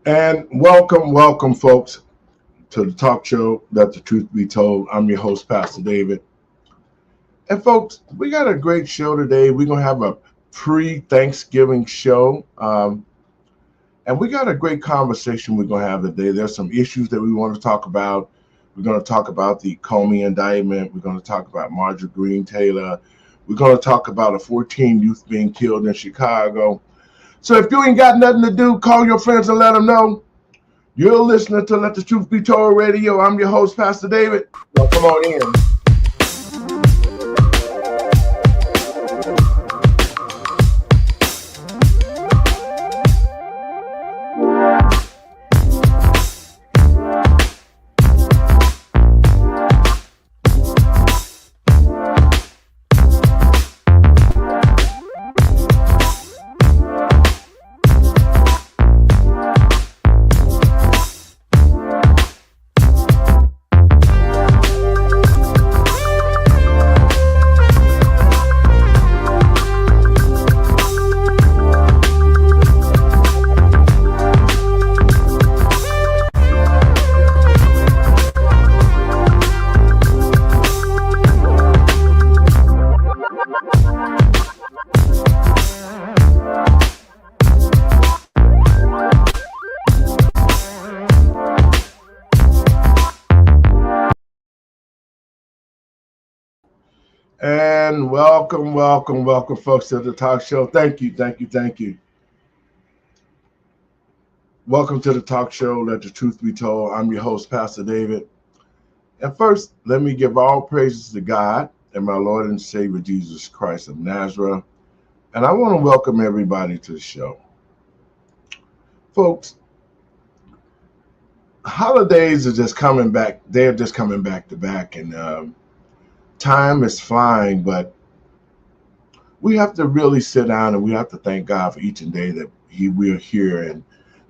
And welcome, folks, to the talk show, Let the Truth Be Told. I'm your host, Pastor David. And, folks, we got a great show today. We're going to have a pre-Thanksgiving show. And we got a great conversation we're going to have today. There's some issues that we want to talk about. We're going to talk about the Comey indictment. We're going to talk about Marjorie Greene Taylor. We're going to talk about a 14 youth being killed in Chicago. So if you ain't got nothing to do, call your friends and let them know. You're listening to Let the Truth Be Told Radio. I'm your host, Pastor David. Well, come on in. And welcome, folks, to the talk show. Thank you. Welcome to the talk show, Let the Truth Be Told. I'm your host, Pastor David. And first, let me give all praises to God and my Lord and Savior, Jesus Christ of Nazareth. And I want to welcome everybody to the show. Folks, holidays are just coming back. They're just coming back to back. And time is flying, but we have to really sit down and we have to thank God for each and day that we're here and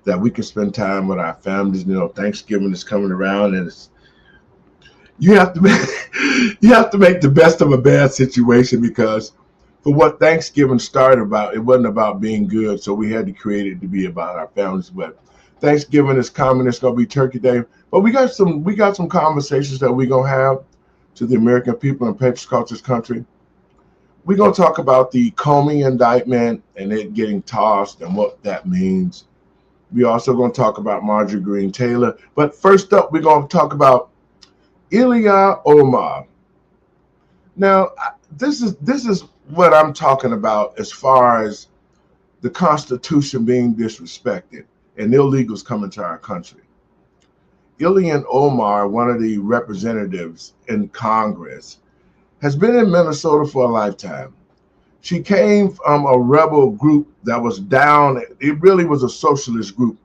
that we can spend time with our families. You know, Thanksgiving is coming around, and you have to make the best of a bad situation, because for what Thanksgiving started about, it wasn't about being good, so we had to create it to be about our families. But Thanksgiving is coming; it's gonna be Turkey Day. But we got some conversations that we're gonna have to the American people and patriots across this country. We're going to talk about the Comey indictment and it getting tossed and what that means. We're also going to talk about Marjorie Greene Taylor. But first up, we're going to talk about Ilhan Omar. Now, this is what I'm talking about as far as the Constitution being disrespected and illegals coming to our country. Ilhan Omar, one of the representatives in Congress, has been in Minnesota for a lifetime. She came from a rebel group that was down. It really was a socialist group.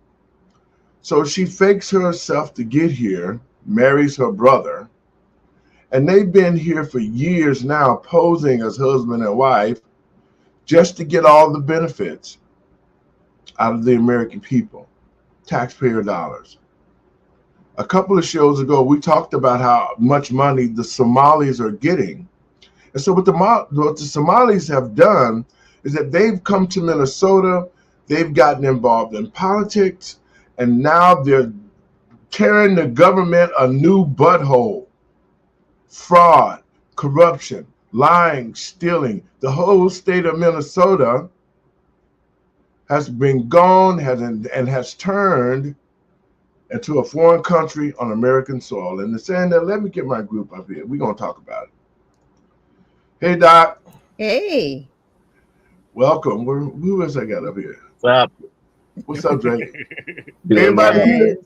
So she fakes herself to get here, marries her brother, and they've been here for years now, posing as husband and wife, just to get all the benefits out of the American people, taxpayer dollars. A couple of shows ago, we talked about how much money the Somalis are getting. And so what the Somalis have done is that they've come to Minnesota, they've gotten involved in politics, and now they're tearing the government a new butthole. Fraud, corruption, lying, stealing. The whole state of Minnesota has been gone and has turned into a foreign country on American soil. And they're saying that, let me get my group up here. We're going to talk about it. Hey, Doc. Hey. Welcome. Who else I got up here? What's up, Drake? Everybody here?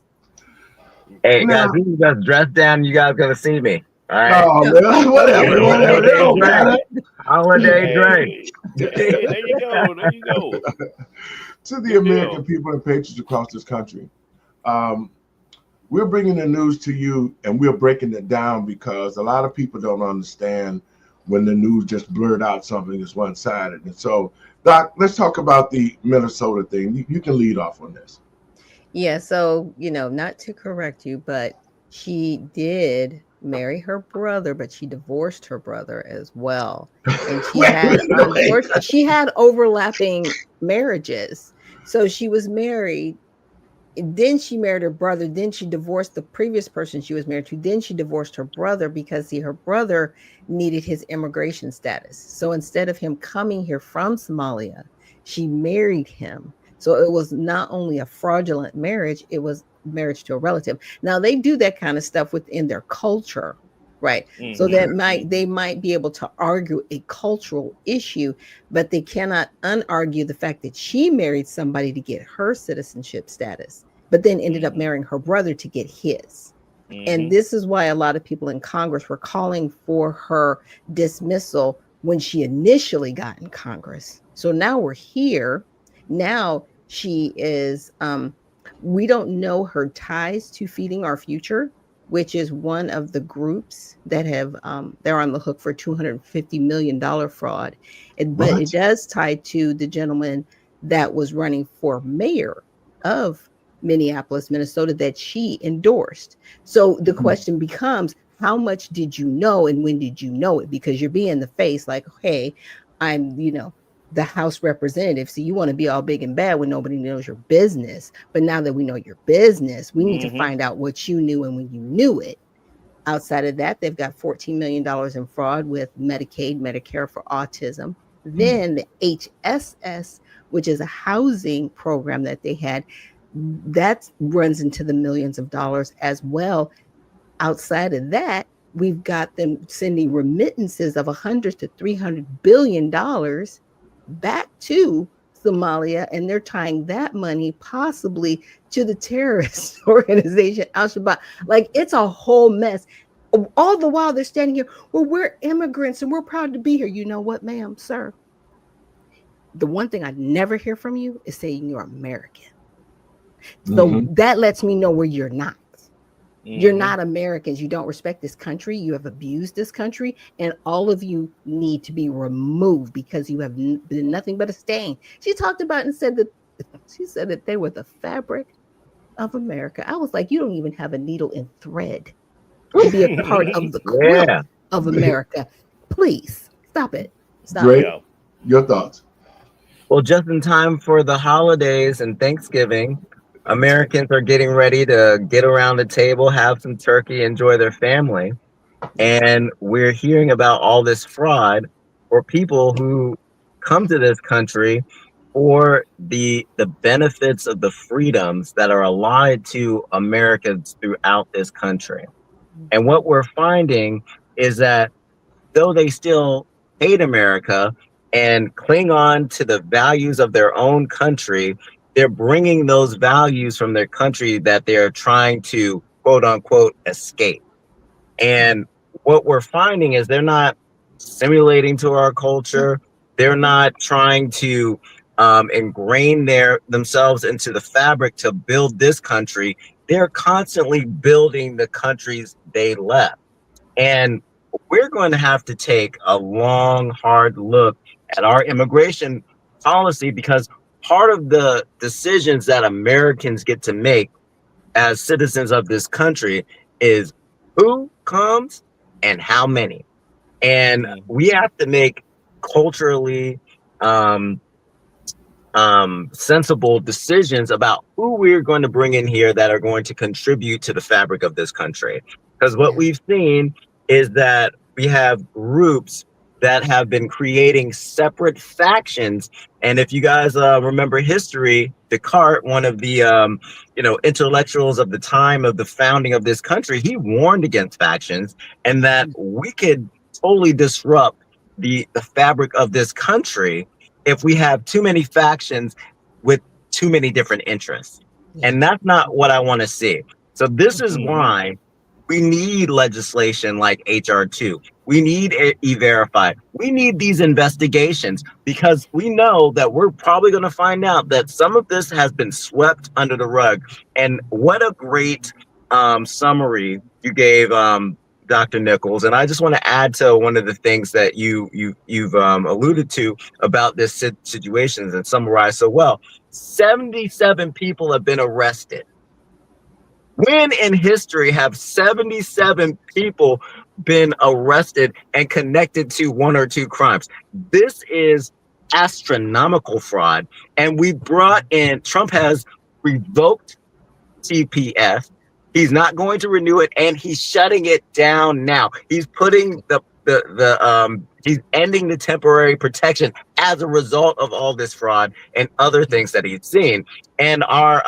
Hey, guys, we can just dress down. You guys going to see me. All right. Oh, man, whatever. Holiday Drake. Hey, there you go. To the American people and patriots across this country. We're bringing the news to you, and we're breaking it down because a lot of people don't understand when the news just blurred out something that's one-sided. And so, Doc, let's talk about the Minnesota thing. You can lead off on this. Yeah, so, not to correct you, but she did marry her brother, but she divorced her brother as well. And she had overlapping marriages. So she was married then she married her brother. Then she divorced the previous person she was married to. Then she divorced her brother because, see, her brother needed his immigration status. So instead of him coming here from Somalia, she married him. So it was not only a fraudulent marriage, it was marriage to a relative. Now they do that kind of stuff within their culture, right? So that they might be able to argue a cultural issue, but they cannot unargue the fact that she married somebody to get her citizenship status, but then ended up marrying her brother to get his. And this is why a lot of people in Congress were calling for her dismissal when she initially got in Congress. So now we're here. Now she is, we don't know her ties to Feeding Our Future, which is one of the groups that have, they're on the hook for $250 million fraud. But it does tie to the gentleman that was running for mayor of Minneapolis, Minnesota, that she endorsed. So the question becomes, how much did you know and when did you know it? Because you're being the face like, hey, I'm, the House representative. So you want to be all big and bad when nobody knows your business. But now that we know your business, we need to find out what you knew and when you knew it. Outside of that, they've got $14 million in fraud with Medicaid, Medicare for autism. Then the HSS, which is a housing program that they had, that runs into the millions of dollars as well. Outside of that, we've got them sending remittances of $100 to $300 billion back to Somalia, and they're tying that money possibly to the terrorist organization Al-Shabaab. Like, it's a whole mess. All the while they're standing here, well, we're immigrants and we're proud to be here. You know what, ma'am, sir? The one thing I never hear from you is saying you're American. So that lets me know where you're not. You're not Americans. You don't respect this country. You have abused this country, and all of you need to be removed because you have been nothing but a stain. She talked about and said that they were the fabric of America. I was like, you don't even have a needle and thread to be a part of the quilt of America. Please stop it. Stop Great. it. Your thoughts? Well, just in time for the holidays and Thanksgiving, Americans are getting ready to get around the table, have some turkey, enjoy their family. And we're hearing about all this fraud for people who come to this country for the benefits of the freedoms that are allotted to Americans throughout this country. And what we're finding is that though they still hate America and cling on to the values of their own country, they're bringing those values from their country that they're trying to, quote unquote, escape. And what we're finding is they're not simulating to our culture. They're not trying to ingrain themselves into the fabric to build this country. They're constantly building the countries they left. And we're going to have to take a long, hard look at our immigration policy, because part of the decisions that Americans get to make as citizens of this country is who comes and how many. And we have to make culturally sensible decisions about who we're going to bring in here that are going to contribute to the fabric of this country. Because what we've seen is that we have groups that have been creating separate factions. And if you guys remember history, Descartes, one of the intellectuals of the time of the founding of this country, he warned against factions and that we could totally disrupt the fabric of this country if we have too many factions with too many different interests. And that's not what I want to see. So this is why we need legislation like HR2. We need E-Verify. We need these investigations, because we know that we're probably going to find out that some of this has been swept under the rug. And what a great summary you gave, Dr. Nichols. And I just want to add to one of the things that you've alluded to about this situation and summarized so well. 77 people have been arrested. When in history have 77 people been arrested and connected to one or two crimes? This is astronomical fraud. And we brought in, Trump has revoked TPS. He's not going to renew it, and he's shutting it down now. He's putting he's ending the temporary protection as a result of all this fraud and other things that he's seen. And our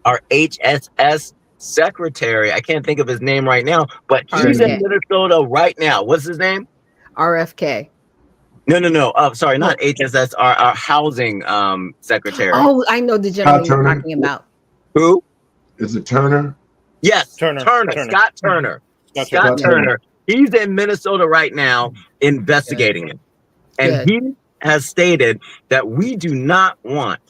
HSS secretary, I can't think of his name right now, but he's in Minnesota right now. What's his name? RFK. No. Oh, sorry, not HSS. Our housing secretary. Oh, I know the gentleman you're talking about. Who? Is it Turner? Yes, Turner. Scott Turner. Scott Turner. He's in Minnesota right now investigating it. And he has stated that we do not want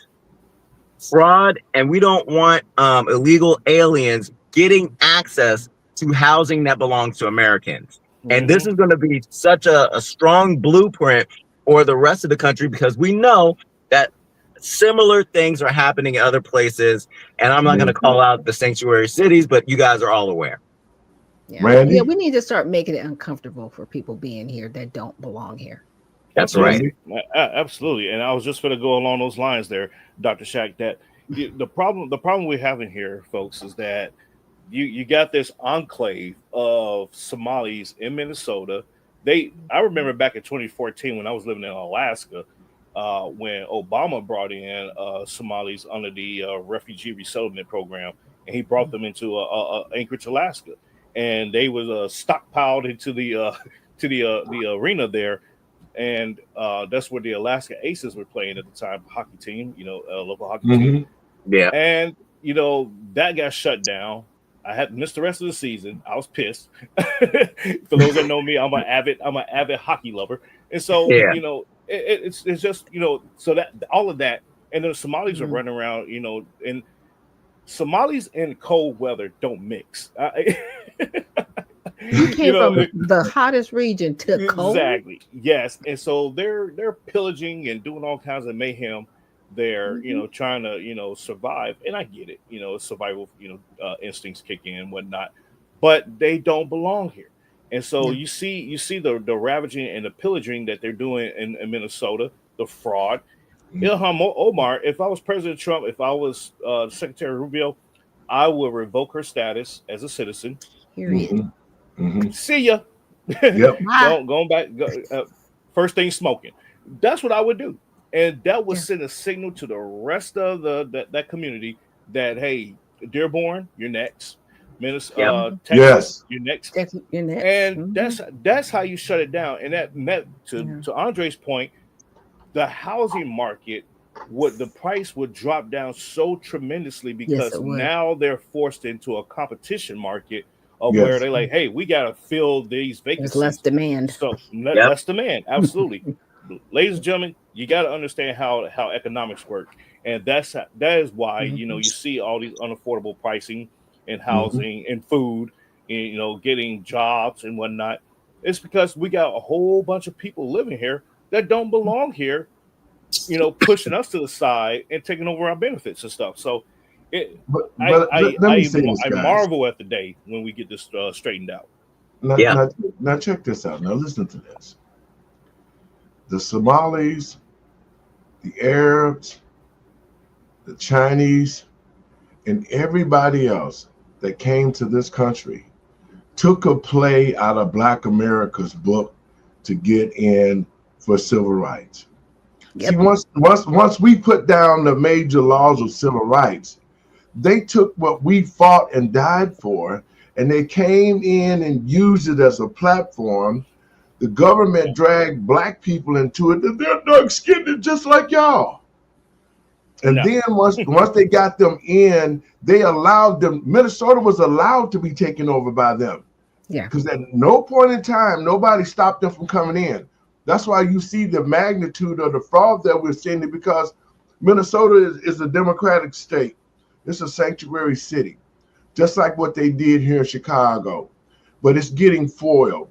fraud and we don't want illegal aliens getting access to housing that belongs to Americans. And this is going to be such a strong blueprint for the rest of the country, because we know that similar things are happening in other places. And I'm not going to call out the sanctuary cities, but you guys are all aware. Randy? Yeah, we need to start making it uncomfortable for people being here that don't belong here. That's right. Absolutely. And I was just going to go along those lines there, Dr. Shack, that the problem we're having here, folks, is that you got this enclave of Somalis in Minnesota. I remember back in 2014 when I was living in Alaska, when Obama brought in Somalis under the refugee resettlement program, and he brought them into Anchorage, Alaska, and they was stockpiled into the arena there, and that's where the Alaska Aces were playing at the time, hockey team, a local hockey team. Yeah, and that got shut down. I had missed the rest of the season. I was pissed. For those that know me, I'm an avid hockey lover, and so it's just so that all of that, and the Somalis are running around, and Somalis in cold weather don't mix. You came from the hottest region to cold. Exactly. Yes, and so they're pillaging and doing all kinds of mayhem. They're trying to survive, and I get it, survival instincts kick in and whatnot, but they don't belong here. And so you see the ravaging and the pillaging that they're doing in Minnesota, the fraud. Ilhan Omar, if I was President Trump, if I was Secretary Rubio, I would revoke her status as a citizen. Period. See ya. Yep. Going back, first thing smoking. That's what I would do. And that would send a signal to the rest of that community that, hey, Dearborn, you're next. Minnesota, Texas, you're next. You're next. And that's how you shut it down. And that to Andre's point, the housing market the price would drop down so tremendously, because now they're forced into a competition market of where they're like, hey, we got to fill these vacancies. There's less demand. So less demand. Absolutely. Ladies and gentlemen, you got to understand how economics work, and that is why you see all these unaffordable pricing in housing and food, and getting jobs and whatnot. It's because we got a whole bunch of people living here that don't belong here, pushing us to the side and taking over our benefits and stuff. So I marvel at the day when we get this straightened out. Now check this out. Now listen to this. The Somalis, the Arabs, the Chinese, and everybody else that came to this country took a play out of Black America's book to get in for civil rights. See, once we put down the major laws of civil rights, they took what we fought and died for, and they came in and used it as a platform. The government dragged Black people into it. They're dark-skinned just like y'all. And then once they got them in, they allowed them. Minnesota was allowed to be taken over by them. Yeah. Because at no point in time, nobody stopped them from coming in. That's why you see the magnitude of the fraud that we're seeing, because Minnesota is a democratic state. It's a sanctuary city, just like what they did here in Chicago. But it's getting foiled.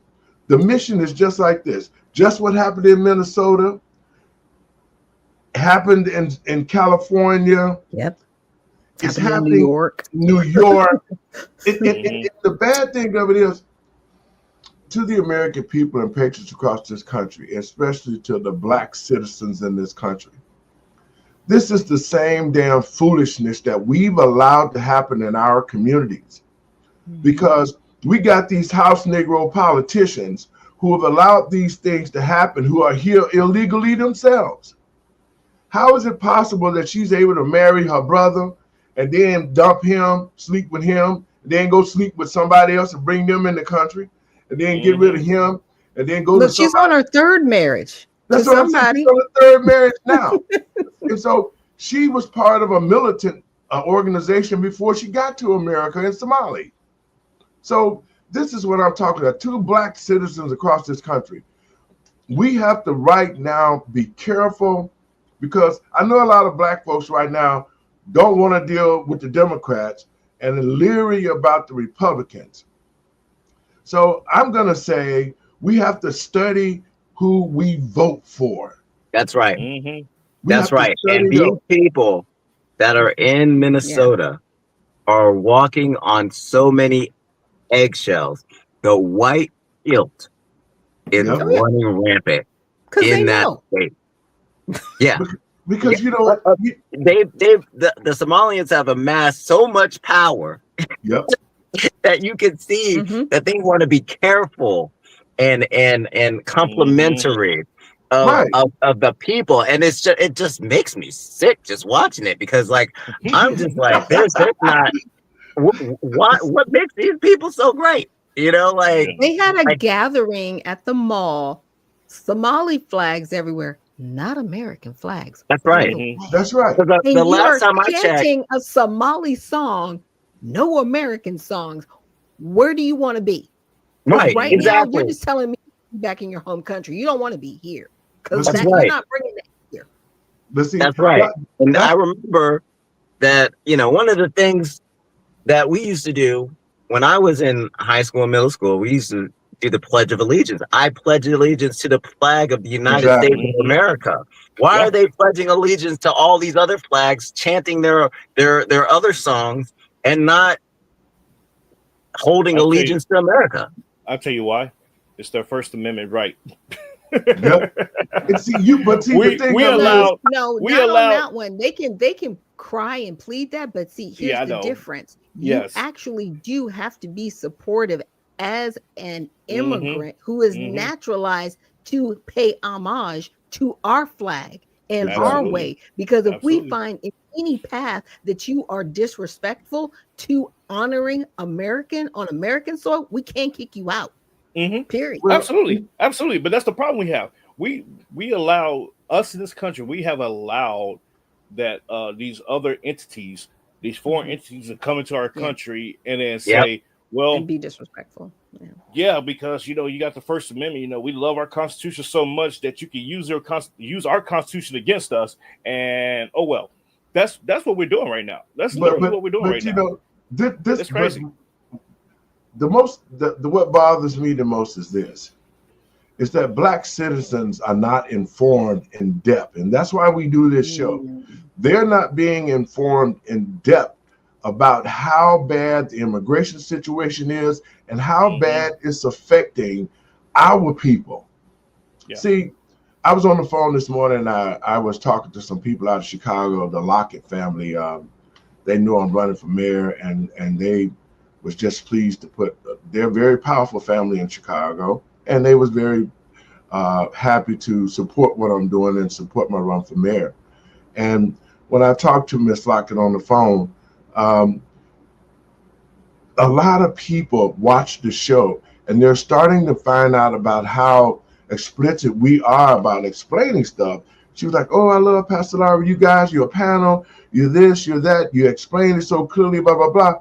The mission is just like this. Just what happened in Minnesota happened in California. Yep. It's happening in New York. The bad thing of it is, to the American people and patriots across this country, especially to the Black citizens in this country, This is the same damn foolishness that we've allowed to happen in our communities, because we got these house Negro politicians who have allowed these things to happen, who are here illegally themselves. How is it possible that she's able to marry her brother and then dump him, sleep with him, and then go sleep with somebody else and bring them in the country, and then get rid of him, and then go Look, to she's somebody? on her third marriage. That's to what I'm saying. somebody. She's on the third marriage now. And so she was part of a militant organization before she got to America in Somali. So this is what I'm talking about. 2 black citizens across this country. We have to right now be careful, because I know a lot of black folks right now don't want to deal with the Democrats and are leery about the Republicans. So I'm going to say we have to study who we vote for. That's right. Mhm. We That's have to right. study And these them. people that are in Minnesota are walking on so many eggshells. The white guilt is Yep. Oh, yeah. running rampant Because they in that know. state. Yeah. Because The Somalians have amassed so much power yep. that you can see Mhm. that they want to be careful and complimentary of, Right. of the people, and it just makes me sick just watching it, because like I'm just like there's not what makes these people so great, like They had a Like- gathering at the mall, Somali flags everywhere, not American flags. that's right. Mhm. That's right. The And you last are time I checked, chanting a Somali song, no American songs. Where do you want to be? 'Cause right, right now, exactly. you're just telling me to be back in your home country. You don't want to be here because That's you're right. not bringing that here. But see, That's right. And That's- I remember that, one of the things that we used to do when I was in high school and middle school, we used to do the Pledge of Allegiance. I pledge allegiance to the flag of the United Exactly. States of America. Why Yeah. are they pledging allegiance to all these other flags, chanting their other songs, and not holding I'll tell you- allegiance to America? I'll tell you why. It's their First Amendment right. Yep. And see, We- the thing we of it is- allow- No, we not allow- on that one. They can cry and plead that, but see, here's Yeah, I the know. difference. You Yes. actually do have to be supportive as an Mhm. immigrant who is Mhm. naturalized to pay homage to our flag and our Absolutely. way. Because if we Absolutely. find in any path that you are disrespectful to honoring American on American soil, we can't kick you out. Mhm. Period. Well, Absolutely. But that's the problem we have. We allow us in this country. We have allowed that these other entities, these foreign entities, to come into our Yeah. country and then say, well, And be disrespectful. Yeah. yeah, because you got the First Amendment. We love our Constitution so much that you can use our Constitution against us. And oh well, that's what we're doing right now. That's literally what we're doing right now. This It's crazy. What bothers me the most is this: is that black citizens are not informed in depth, and that's why we do this show. Mm. They're not being informed in depth about how bad the immigration situation is and how Mhm. bad it's affecting our people. Yeah. See, I was on the phone this morning. I was talking to some people out of Chicago, the Lockett family. They knew I'm running for mayor, and they was just pleased to put. They're a very powerful family in Chicago, and they was very happy to support what I'm doing and support my run for mayor. And when I talked to Miss Lockett on the phone, a lot of people watch the show, and they're starting to find out about how explicit we are about explaining stuff. She was like, "Oh, I love Pastor Larry. You guys, you're a panel. You're this, you're that. You explain it so clearly, blah, blah, blah."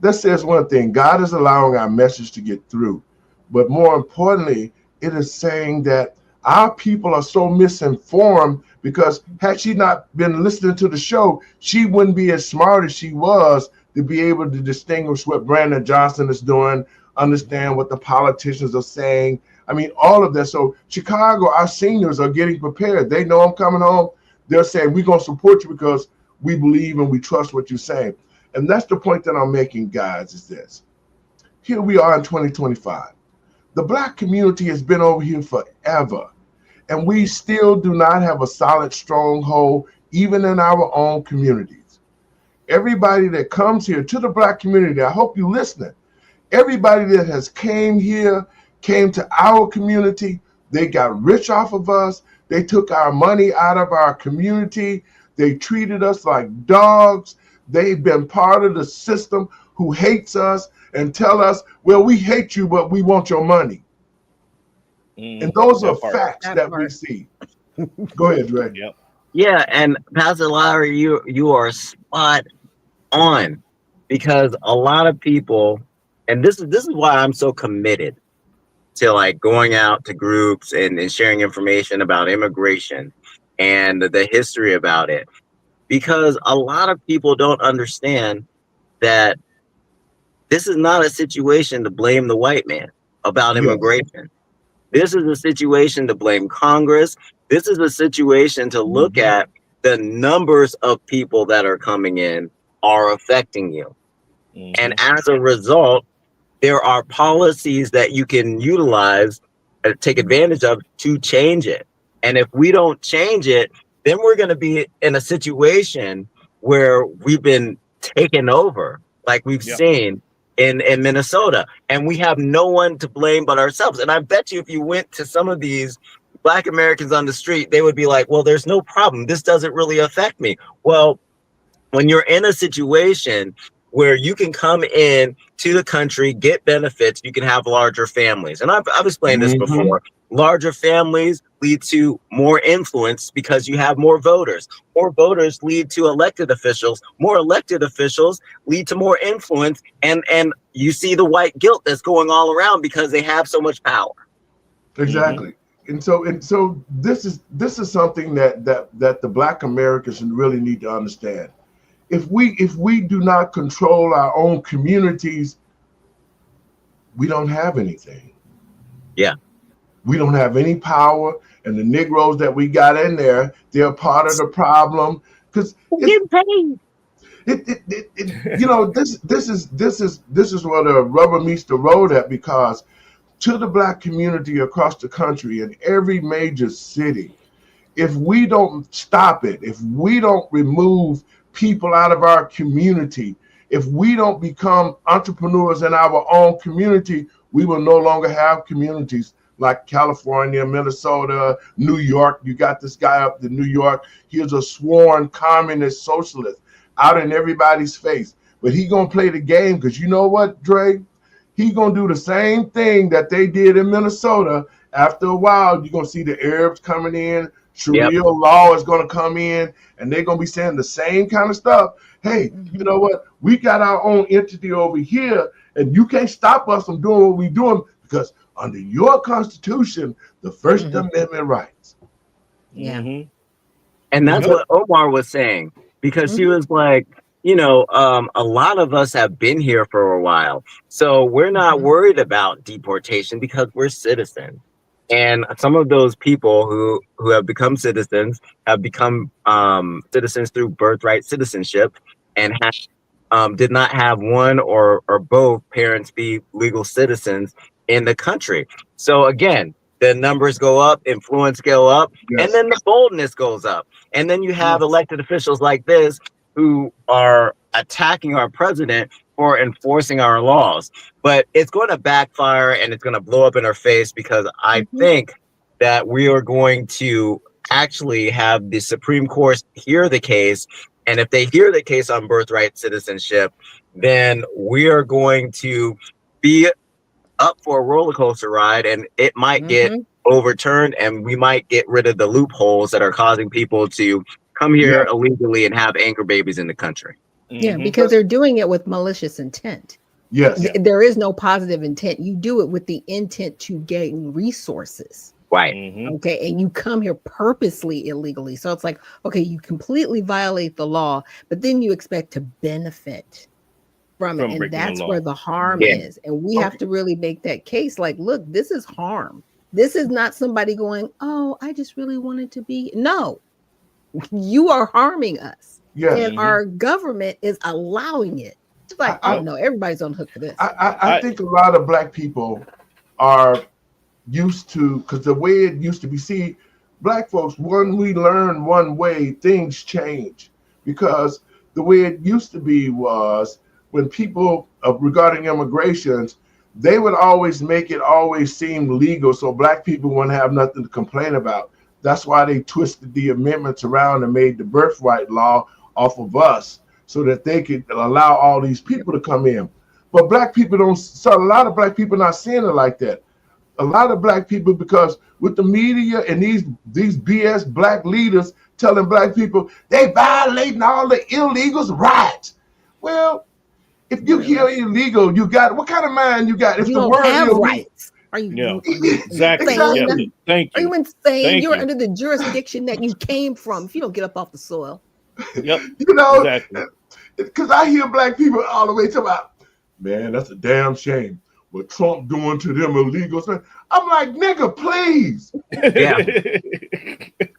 That says one thing: God is allowing our message to get through. But more importantly, it is saying that our people are so misinformed, because had she not been listening to the show, she wouldn't be as smart as she was to be able to distinguish what Brandon Johnson is doing, understand what the politicians are saying. I mean, all of that. So Chicago, our seniors are getting prepared. They know I'm coming home. They're saying, we're going to support you because we believe and we trust what you're saying. And that's the point that I'm making, guys, is this. Here we are in 2025. The black community has been over here forever. and we still do not have a solid stronghold, even in our own communities. Everybody that comes here to the Black community, I hope you're listening. Everybody that has came here, came to our community, they got rich off of us. They took our money out of our community. They treated us like dogs. They've been part of the system who hates us and tell us, well, we hate you, but we want your money. And those are facts that we see. Go ahead, Dre. Yep. Yeah, and Pastor Lowry, you are spot on, because a lot of people, and this is why I'm so committed to like going out to groups and sharing information about immigration and the history about it, because a lot of people don't understand that this is not a situation to blame the white man about immigration. This is a situation to blame Congress. This is a situation to look at the numbers of people that are coming in are affecting you. And as a result, there are policies that you can utilize, take advantage of to change it. And if we don't change it, then we're going to be in a situation where we've been taken over, like we've seen in Minnesota, and we have no one to blame but ourselves. And I bet you if you went to some of these Black Americans on the street, they would be like, well, there's no problem. This doesn't really affect me. Well, when you're in a situation where you can come in to the country, get benefits, you can have larger families. And I've explained this before. Larger families lead to more influence because you have more voters. More voters lead to elected officials. More elected officials lead to more influence. And you see the white guilt that's going all around because they have so much power. Exactly. And so this is something that the Black Americans really need to understand. If we do not control our own communities, we don't have anything. Yeah. We don't have any power, and the Negroes that we got in there, they're part of the problem because getting paid. You know, this is where the rubber meets the road at, because to the Black community across the country in every major city, if we don't stop it, if we don't remove people out of our community, if we don't become entrepreneurs in our own community, we will no longer have communities like California, Minnesota, New York. You got this guy up in New York. He is a sworn communist socialist out in everybody's face. But he gonna play the game, because you know what, Dre? He gonna do the same thing that they did in Minnesota. After a while, you're gonna see the Arabs coming in. Sharia law is going to come in, and they're going to be saying the same kind of stuff. Hey, you know what? We got our own entity over here, and you can't stop us from doing what we're doing, because under your Constitution, the First Amendment rights. Yeah. And that's what Omar was saying, because she was like, you know, a lot of us have been here for a while, so we're not worried about deportation because we're citizens. And some of those people who have become citizens have become citizens through birthright citizenship, and did not have one or both parents be legal citizens in the country. So again, the numbers go up, influence go up, and then the boldness goes up. And then you have elected officials like this who are attacking our president for enforcing our laws. But it's going to backfire, and it's going to blow up in our face, because I think that we are going to actually have the Supreme Court hear the case. And if they hear the case on birthright citizenship, then we are going to be up for a roller coaster ride, and it might get overturned, and we might get rid of the loopholes that are causing people to come here illegally and have anchor babies in the country. Yeah, because they're doing it with malicious intent. Yes. There is no positive intent. You do it with the intent to gain resources. Right. Okay. And you come here purposely illegally. So it's like, okay, you completely violate the law, but then you expect to benefit from it. And that's where the harm is. And we have to really make that case like, look, this is harm. This is not somebody going, oh, I just really wanted to be. No, you are harming us. Yes. And our government is allowing it. It's like, oh no, everybody's on the hook for this. I think a lot of Black people are used to, because the way it used to be, see, black folks, when we learn one way, things change. Because the way it used to be was when people regarding immigrations, they would always make it always seem legal, so black people wouldn't have nothing to complain about. That's why they twisted the amendments around and made the birthright law off of us, so that they could allow all these people to come in. But black people don't. So a lot of black people not seeing it like that. A lot of black people, because with the media and these BS black leaders telling black people they violating all the illegals' rights. Well, if you hear illegal, you got what kind of mind you got? If You the don't word have illegal, rights. Are you Exactly. insane? Yeah. Thank Are you. you insane? Thank You're you. under the jurisdiction that you came from. If you don't get up off the soil, Yep. you know, Exactly. because I hear black people all the way talking about, man, that's a damn shame what Trump doing to them illegals. I'm like, nigga, please. Yeah.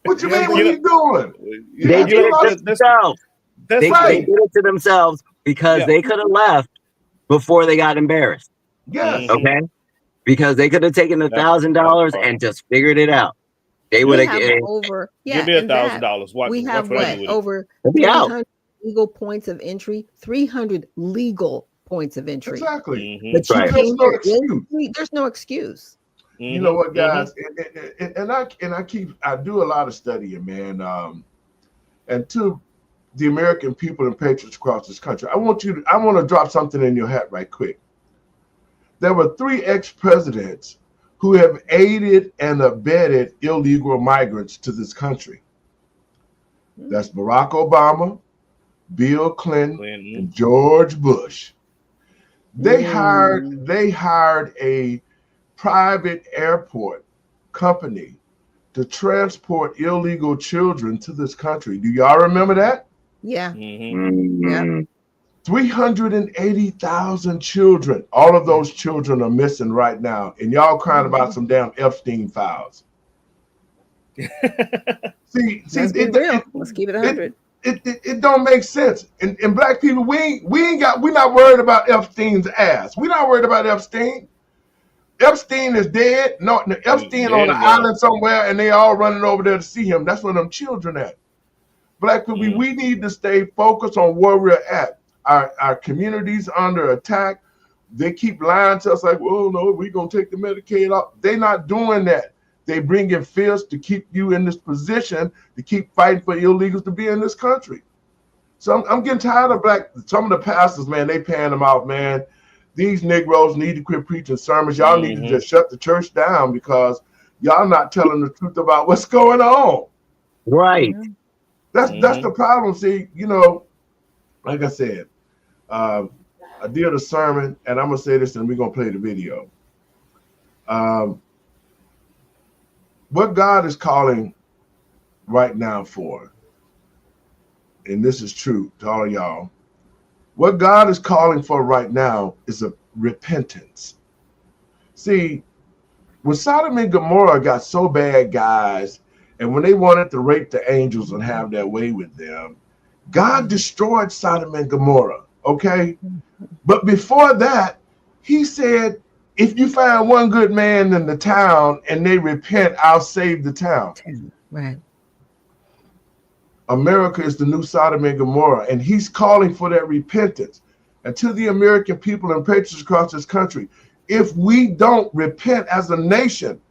What you mean? You What know- you doing? They Yeah, did you it lost- to themselves. That's They right. did it to themselves because Yeah. they could have left before they got embarrassed. Yes. Mhm. Okay, because they could have taken $1,000 and just figured it out. They would we have. have over Give me and that, $1,000. Watch. we Watch have what I what do with it. over They'll be out. 300 legal points of entry, 300 legal points of entry. Exactly. Mhm. But you Right. came There's no here excuse. illegally, there's no excuse. You know what, Mhm. guys? I do a lot of studying, man. And to the American people and patriots across this country, I want to drop something in your hat right quick. There were 3 ex-presidents who have aided and abetted illegal migrants to this country. That's Barack Obama, Bill Clinton, Clinton. and George Bush. They Mm. hired a private airport company to transport illegal children to this country. Do y'all remember that? Yeah. Mm. 380,000 children. All of those children are missing right now. And y'all crying about some damn Epstein files. See, Let's be real. Let's keep it 100. it don't make sense. And black people, we're not worried about Epstein's ass. We're not worried about Epstein. Epstein is dead. No, Epstein on an island somewhere, and they all running over there to see him. That's where them children at. Black people, we need to stay focused on where we're at. Our communities under attack. They keep lying to us like, well, no, we're going to take the Medicaid off. They're not doing that. They bring in fears to keep you in this position, to keep fighting for illegals to be in this country. So I'm getting tired of some of the pastors, man, they paying them out, man. These Negroes need to quit preaching sermons. Y'all need to just shut the church down because y'all not telling the truth about what's going on. Right. That's the problem. See, like I said, I did a sermon, and I'm gonna say this, and we're gonna play the video. What God is calling right now for, and this is true to all of y'all, what God is calling for right now is a repentance. See, when Sodom and Gomorrah got so bad, guys, and when they wanted to rape the angels and have their way with them, God destroyed Sodom and Gomorrah, okay? But before that, he said, if you find one good man in the town and they repent, I'll save the town. Right. America is the new Sodom and Gomorrah, and he's calling for that repentance. And to the American people and patriots across this country, if we don't repent as a nation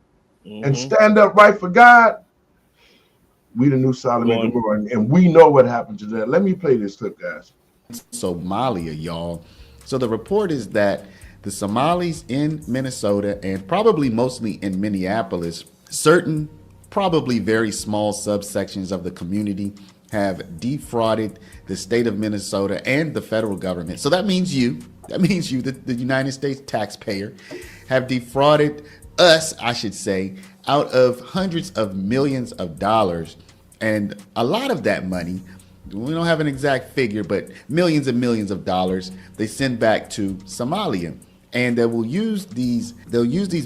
and stand up right for God, we the new Sodom and Gomorrah, and we know what happened to that. Let me play this clip, guys. Somalia, y'all. So the report is that the Somalis in Minnesota and probably mostly in Minneapolis, certain probably very small subsections of the community have defrauded the state of Minnesota and the federal government. So that means you, the United States taxpayer, have defrauded us, I should say, out of hundreds of millions of dollars. And a lot of that money, we don't have an exact figure, but millions and millions of dollars they send back to Somalia. And they'll use these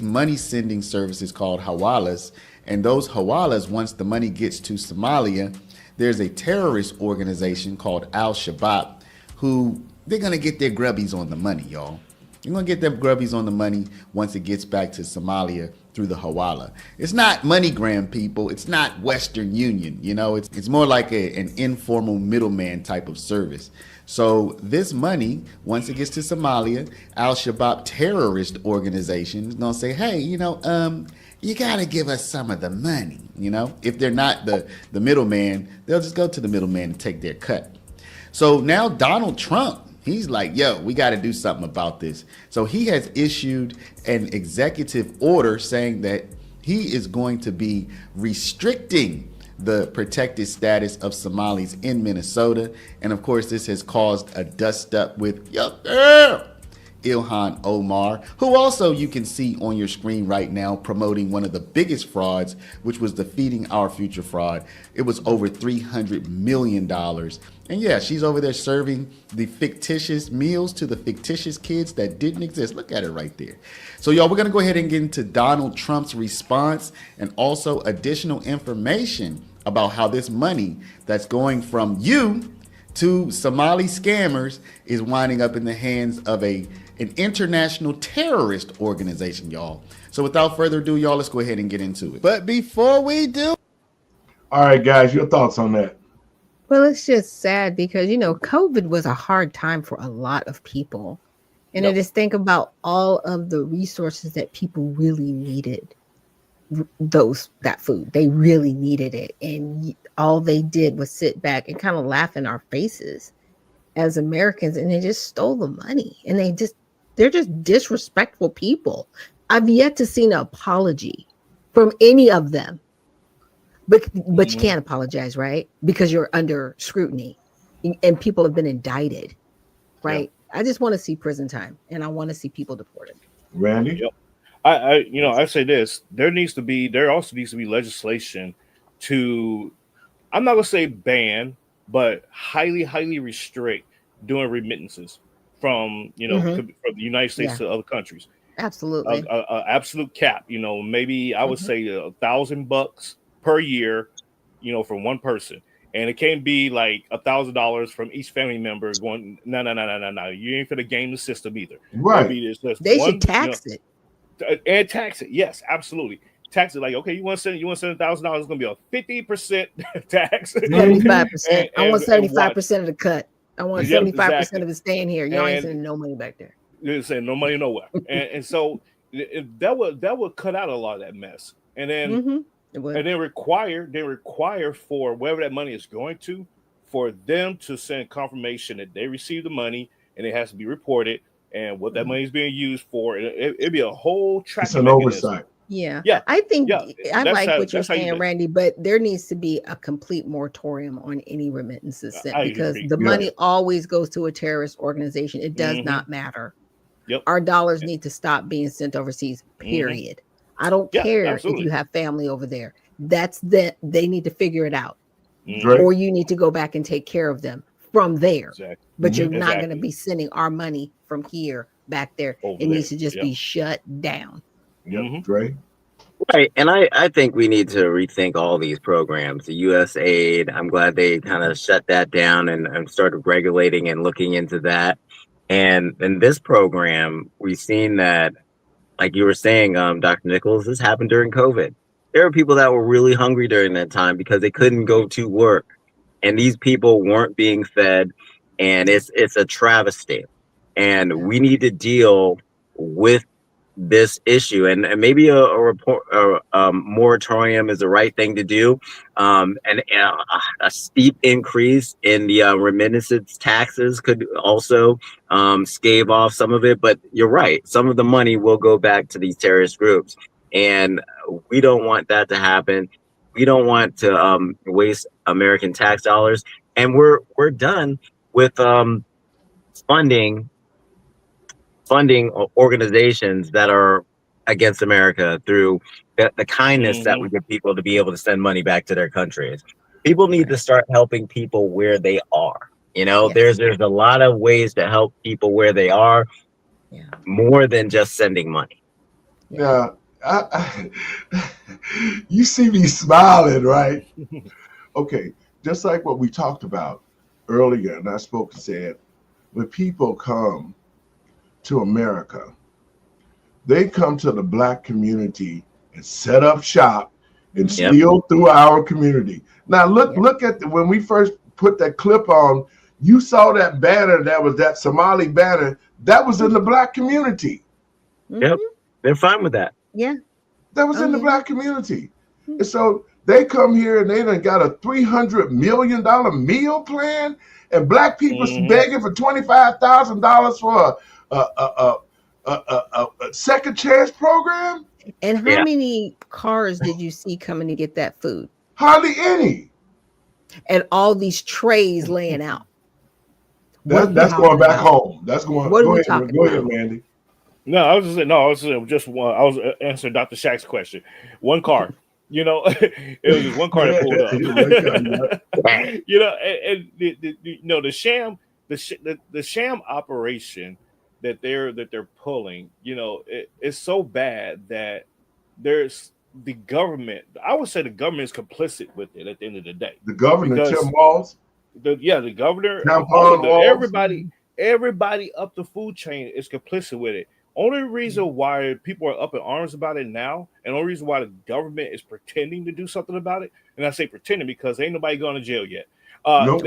money sending services called hawalas. And those hawalas, once the money gets to Somalia, there's a terrorist organization called Al-Shabaab who they're going to get their grubbies on the money, y'all. They're going to get their grubbies on the money once it gets back to Somalia through the Hawala. It's not MoneyGram, people. It's not Western Union. You know, it's more like an informal middleman type of service. So this money, once it gets to Somalia, Al-Shabaab terrorist organization is gonna say, hey, you gotta give us some of the money. If they're not the middleman, they'll just go to the middleman and take their cut. So now Donald Trump, he's like, yo, we got to do something about this. So he has issued an executive order saying that he is going to be restricting the protected status of Somalis in Minnesota. And of course, this has caused a dust up with Ilhan Omar, who also you can see on your screen right now promoting one of the biggest frauds, which was the Feeding Our Future fraud. It was over $300 million. And yeah, she's over there serving the fictitious meals to the fictitious kids that didn't exist. Look at it right there. So y'all, we're going to go ahead and get into Donald Trump's response and also additional information about how this money that's going from you to Somali scammers is winding up in the hands of an international terrorist organization, y'all. So without further ado, y'all, let's go ahead and get into it. But before we do, All right, guys, your thoughts on that? Well, it's just sad because, COVID was a hard time for a lot of people. And I just think about all of the resources that people really needed. That food, they really needed it. And all they did was sit back and kind of laugh in our faces as Americans. And they just stole the money. And they're just disrespectful people. I've yet to see an apology from any of them. But you can't apologize, right? Because you're under scrutiny and people have been indicted, right? Yeah. I just want to see prison time and I want to see people deported. Randy? Yep. I say this, there also needs to be legislation to, I'm not going to say ban, but highly, highly restrict doing remittances from the United States to other countries. Absolutely. Absolute cap, maybe I would say $1,000 per year, from one person. And it can't be like $1,000 from each family member going, no. You ain't for the game the system either. Right. They should tax it. And tax it. Yes, absolutely. Tax it. Like, okay, you want to send $1,000, it's going to be a 50% tax. 75%. I want 75% of the cut. I want 75% of it staying here. Y'all ain't sending no money back there. You're saying no money nowhere. and so that would cut out a lot of that mess. And then they require for wherever that money is going to, for them to send confirmation that they received the money and it has to be reported and what that money is being used for. It'd be a whole tracking It's an mechanism. oversight. Yeah. I think I like what you're saying, Randy, but there needs to be a complete moratorium on any remittances sent because the money always goes to a terrorist organization. It does not matter. Yep. Our dollars need to stop being sent overseas, period. I don't care if you have family over there. They need to figure it out. Or you need to go back and take care of them from there. Exactly. But you're not going to be sending our money from here back there. It needs to just be shut down. Dre? Right. And I think we need to rethink all these programs. The USAID, I'm glad they kind of shut that down and started regulating and looking into that. And in this program, we've seen that, like you were saying, Dr. Nichols, this happened during COVID. There were people that were really hungry during that time because they couldn't go to work. And these people weren't being fed. And it's a travesty. And we need to deal with this issue, and maybe a moratorium is the right thing to do, and a steep increase in the remittances taxes could also stave off some of it. But you're right, some of the money will go back to these terrorist groups, and we don't want that to happen. We don't want to waste American tax dollars, and we're done with funding organizations that are against America through the kindness that we give people to be able to send money back to their countries. People need to start helping people where they are. There's a lot of ways to help people where they are, more than just sending money. Yeah. You see me smiling, right? Okay. Just like what we talked about earlier, and I spoke and said, when people come to America, they come to the Black community and set up shop and Yep. steal through our community. Now look at when we first put that clip on, you saw that banner, that was that Somali banner, that was in the black community. Yep. They're fine with that. Yeah. That was in the yeah. black community. And so they come here and they done got a $300 million meal plan, and black people begging for $25,000 for a second chance program. And how many cars did you see coming to get that food? Hardly any. And all these trays laying out. That's going back home. That's going. What are we Go talking ahead, about? Mandy. No, I was answering Dr. Shaq's question. One car, you know, it was just one car that pulled up. You know, and the sham operation that they're pulling, you know, it's so bad that there's the government. I would say the government is complicit with it at the end of the day. The governor, Because Tim Walz. the governor, Tampon Walz. everybody up the food chain is complicit with it. Only reason why people are up in arms about it now, and only reason why the government is pretending to do something about it, and I say pretending because ain't nobody going to jail yet. Nope.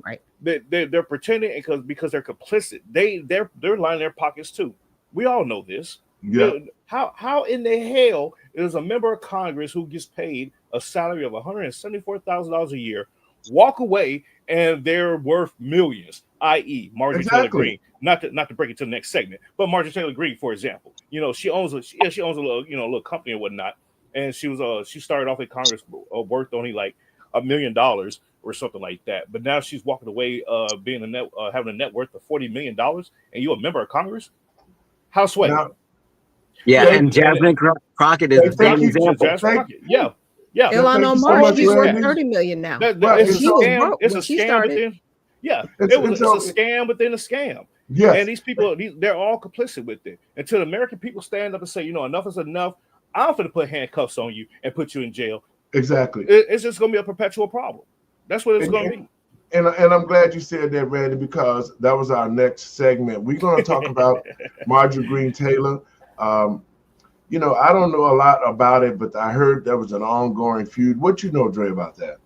Right. They're pretending because they're complicit. They're lining their pockets too. We all know this. Yeah. How in the hell is a member of Congress who gets paid a salary of $174,000 a year walk away and they're worth millions? I.e., Marjorie Taylor Greene. Not to break it to the next segment, but Marjorie Taylor Greene, for example, you know, she owns a little company and whatnot, and she started off in Congress worth only like $1 million or something like that, but now she's walking away having a net worth of $40 million, and you a member of Congress? How sway? And Jasmine Crockett is the same example. Yeah. Elon Musk, he's worth $30 million now. It's a scam. It's a She scam started. within. Yeah, it's a scam within a scam. Yes. And these people, they're all complicit with it. Until the American people stand up and say, you know, enough is enough. I'm going to put handcuffs on you and put you in jail. Exactly. It's just going to be a perpetual problem. That's what it's going to be. And I'm glad you said that, Randy, because that was our next segment. We're going to talk about Marjorie Greene Taylor. You know, I don't know a lot about it, but I heard there was an ongoing feud. What you know, Dre, about that?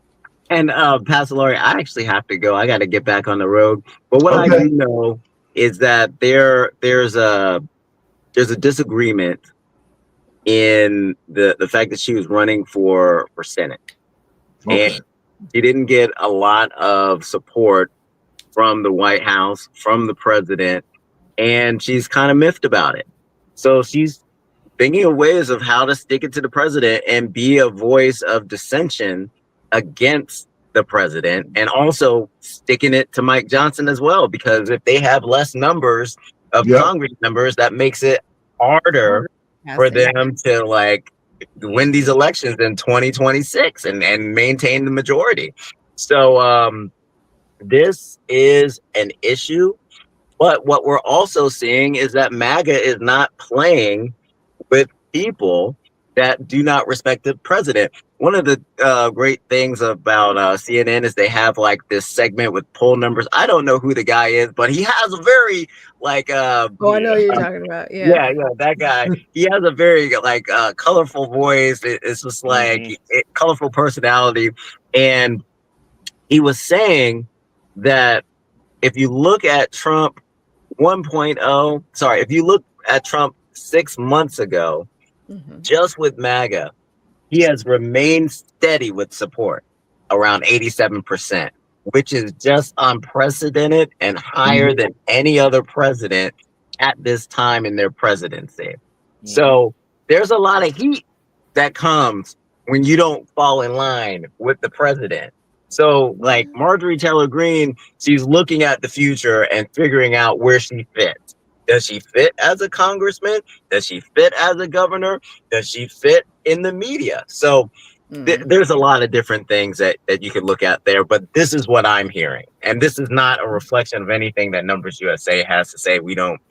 And Pastor Laurie, I actually have to go. I got to get back on the road. But what I do know is that there's a disagreement in the fact that she was running for Senate. Okay. And she didn't get a lot of support from the White House, from the president, and she's kind of miffed about it. So she's thinking of ways of how to stick it to the president and be a voice of dissension against the president, and also sticking it to Mike Johnson as well, because if they have less numbers of Congress members, that makes it harder for them to like win these elections in 2026 and maintain the majority. So this is an issue, but what we're also seeing is that MAGA is not playing with people that do not respect the president. One of the great things about CNN is they have like this segment with poll numbers. I don't know who the guy is, but he has a very like I know who you're talking about. Yeah, that guy. He has a very like colorful voice. It's just like colorful personality. And he was saying that if you look at Trump 1.0, if you look at Trump 6 months ago, just with MAGA, he has remained steady with support around 87%, which is just unprecedented and higher than any other president at this time in their presidency. So there's a lot of heat that comes when you don't fall in line with the president. So like Marjorie Taylor Greene, she's looking at the future and figuring out where she fits. Does she fit as a congressman? Does she fit as a governor? Does she fit in the media? So there's a lot of different things that you could look at there, but this is what I'm hearing. And this is not a reflection of anything that Numbers USA has to say. We don't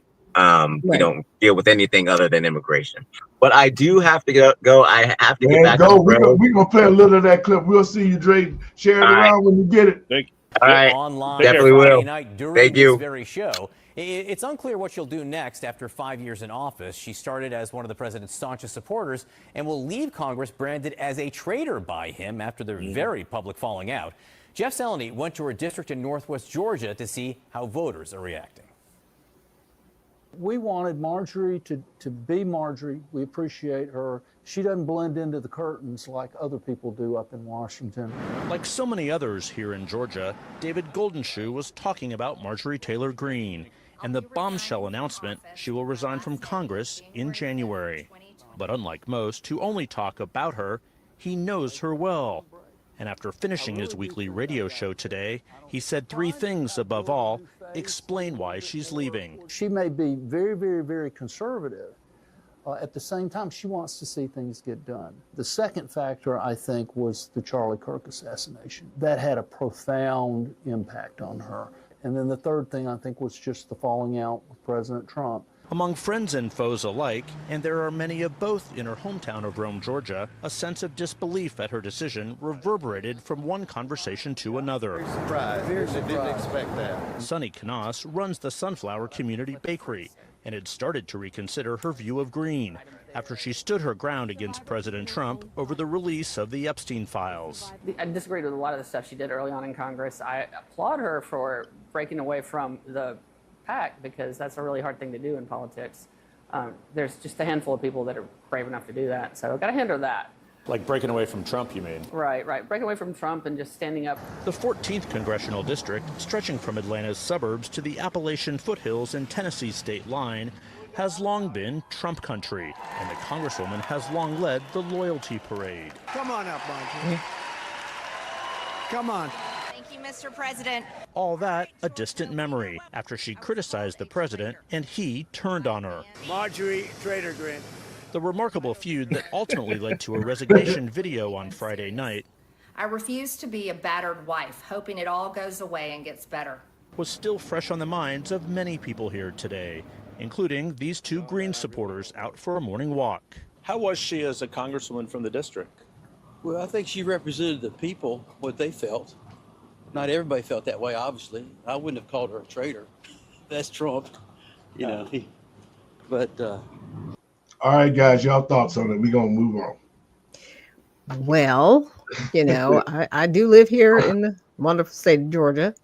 deal with anything other than immigration. But I do have to go. I have to get back on the road. We're going to play a little of that clip. We'll see you, Dre. Share it around when you get it. Thank you. All right. online Definitely Friday will. night during Thank this you. very show. It's unclear what she'll do next after 5 years in office. She started as one of the president's staunchest supporters and will leave Congress branded as a traitor by him after their very public falling out. Jeff Seleny went to her district in Northwest Georgia to see how voters are reacting. We wanted Marjorie to be Marjorie. We appreciate her. She doesn't blend into the curtains like other people do up in Washington. Like so many others here in Georgia, David Goldenshoe was talking about Marjorie Taylor Greene and the bombshell announcement she will resign from Congress in January. But unlike most who only talk about her, he knows her well. And after finishing his weekly radio show today, he said three things above all explain why she's leaving. She may be very, very, very conservative. At the same time, she wants to see things get done. The second factor, I think, was the Charlie Kirk assassination. That had a profound impact on her. And then the third thing, I think, was just the falling out with President Trump. Among friends and foes alike, and there are many of both in her hometown of Rome, Georgia, a sense of disbelief at her decision reverberated from one conversation to another. Didn't expect that. Sunny Knaus runs the Sunflower Community Bakery and had started to reconsider her view of Greene after she stood her ground against President Trump over the release of the Epstein files. I disagreed with a lot of the stuff she did early on in Congress. I applaud her for breaking away from the pack because that's a really hard thing to do in politics. There's just a handful of people that are brave enough to do that. So I've got to hand her that. Like breaking away from Trump, you mean? Right. Breaking away from Trump and just standing up. The 14th congressional district, stretching from Atlanta's suburbs to the Appalachian foothills and Tennessee state line, has long been Trump country, and the Congresswoman has long led the loyalty parade. Come on up, Marjorie. Come on. Thank you, Mr. President. All that a distant memory after she criticized the president and he turned on her. Marjorie Taylor Greene. The remarkable feud that ultimately led to a resignation video on Friday night I refuse to be a battered wife, hoping it all goes away and gets better. was still fresh on the minds of many people here today, including these two Green supporters out for a morning walk. How was she as a congresswoman from the district? Well, I think she represented the people, what they felt. Not everybody felt that way, obviously. I wouldn't have called her a traitor. That's Trump, you know. All right, guys, y'all thoughts on it? We're going to move on. Well, I do live here in the wonderful state of Georgia.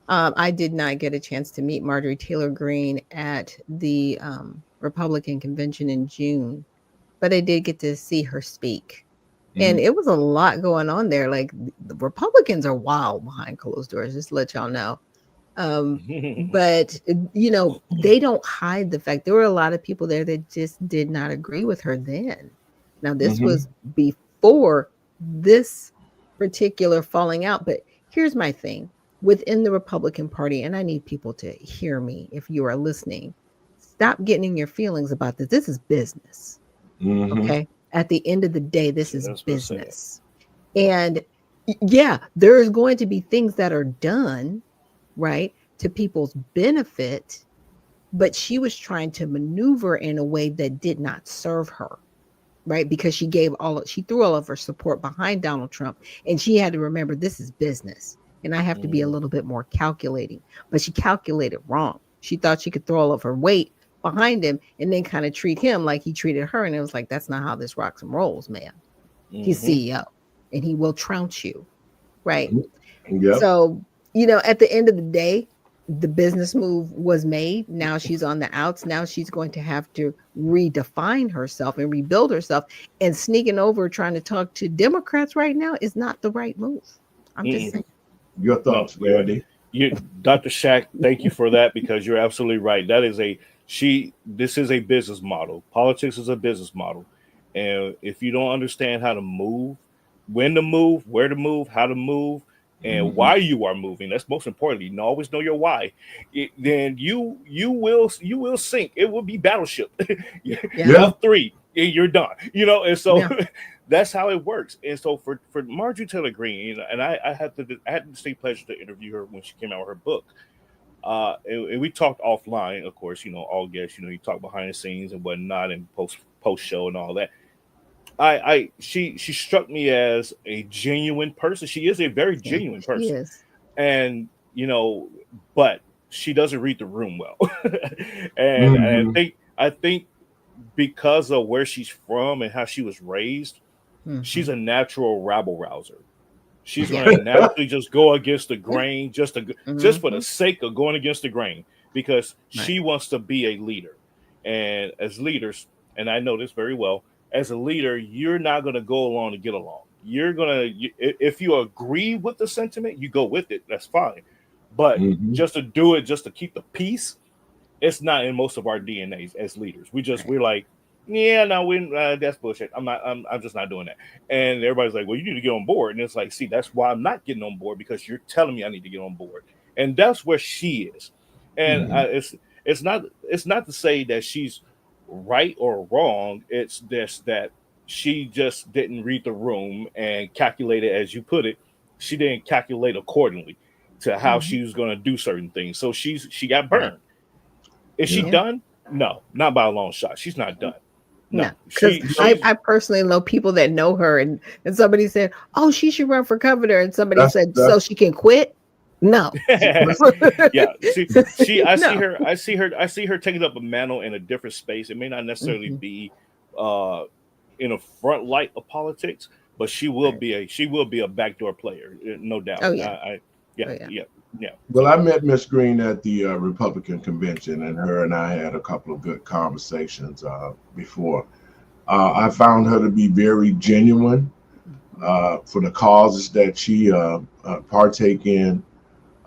I did not get a chance to meet Marjorie Taylor Greene at the Republican convention in June, but I did get to see her speak. And it was a lot going on there. Like the Republicans are wild behind closed doors, just to let y'all know. But, they don't hide the fact there were a lot of people there that just did not agree with her then. Now, this was before this particular falling out. But here's my thing within the Republican Party, and I need people to hear me if you are listening. Stop getting in your feelings about this. This is business. Okay. At the end of the day, this is business. And yeah, there is going to be things that are done, right, to people's benefit, but she was trying to maneuver in a way that did not serve her, right? Because she threw all of her support behind Donald Trump, and she had to remember this is business. And I have to be a little bit more calculating, but she calculated wrong. She thought she could throw all of her weight behind him and then kind of treat him like he treated her. And it was like, that's not how this rocks and rolls, man. He's CEO and he will trounce you. Right. Yep. So, at the end of the day, the business move was made. Now she's on the outs. Now she's going to have to redefine herself and rebuild herself, and sneaking over trying to talk to Democrats right now is not the right move. I'm just saying. Your thoughts, Randy? Dr. Shack, thank you for that, because you're absolutely right. That is this is a business model. Politics is a business model. And if you don't understand how to move, when to move, where to move, how to move, and why you are moving, that's most importantly. Always know your why. Then you will sink. It will be battleship. Yeah. 3, you're done. And so that's how it works. And so for Marjorie Taylor Greene, and I had the distinct pleasure to interview her when she came out with her book. And we talked offline, of course, all guests, you talk behind the scenes and whatnot, and post show and all that. She struck me as a genuine person. She is a very genuine person. Yes. and but she doesn't read the room well. And I think because of where she's from and how she was raised, she's a natural rabble rouser. She's going to naturally just go against the grain, just for the sake of going against the grain, because she wants to be a leader. And as leaders, and I know this very well, as a leader, you're not going to go along to get along. You're going to, if you agree with the sentiment, you go with it. That's fine. But just to do it, just to keep the peace, it's not in most of our DNAs as leaders. We're like, yeah, no, that's bullshit. I'm just not doing that. And everybody's like, well, you need to get on board. And it's like, see, that's why I'm not getting on board, because you're telling me I need to get on board. And that's where she is. And it's not to say that she's right or wrong. It's this, that she just didn't read the room and calculate it, as you put it. She didn't calculate accordingly to how she was going to do certain things. So she got burned. Is she done? No, not by a long shot. She's not done. No, because I personally know people that know her, and somebody said, "Oh, she should run for governor," and somebody said, "So she can quit." No. Yeah. I see her taking up a mantle in a different space. It may not necessarily be in a front light of politics, but she will be a backdoor player, no doubt. Oh yeah. Yeah. Well, I met Miss Green at the Republican convention, and her and I had a couple of good conversations before. I found her to be very genuine for the causes that she partake in.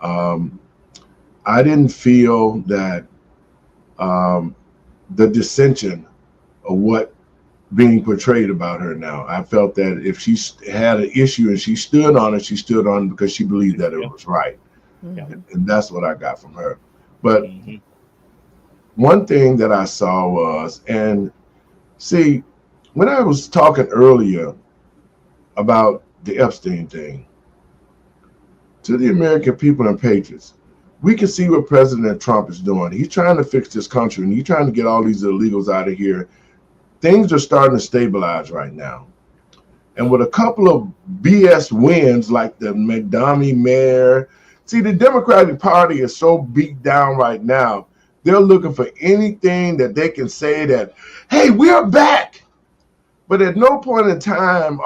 I didn't feel that the dissension of what being portrayed about her now. I felt that if she had an issue and she stood on it, she stood on it because she believed that it was right. And that's what I got from her. But one thing that I saw was, and see, when I was talking earlier about the Epstein thing, to the American people and patriots, we can see what President Trump is doing. He's trying to fix this country, and he's trying to get all these illegals out of here. Things are starting to stabilize right now. And with a couple of BS wins, like the McDonough mayor, see, the Democratic Party is so beat down right now. They're looking for anything that they can say that, hey, we're back. But at no point in time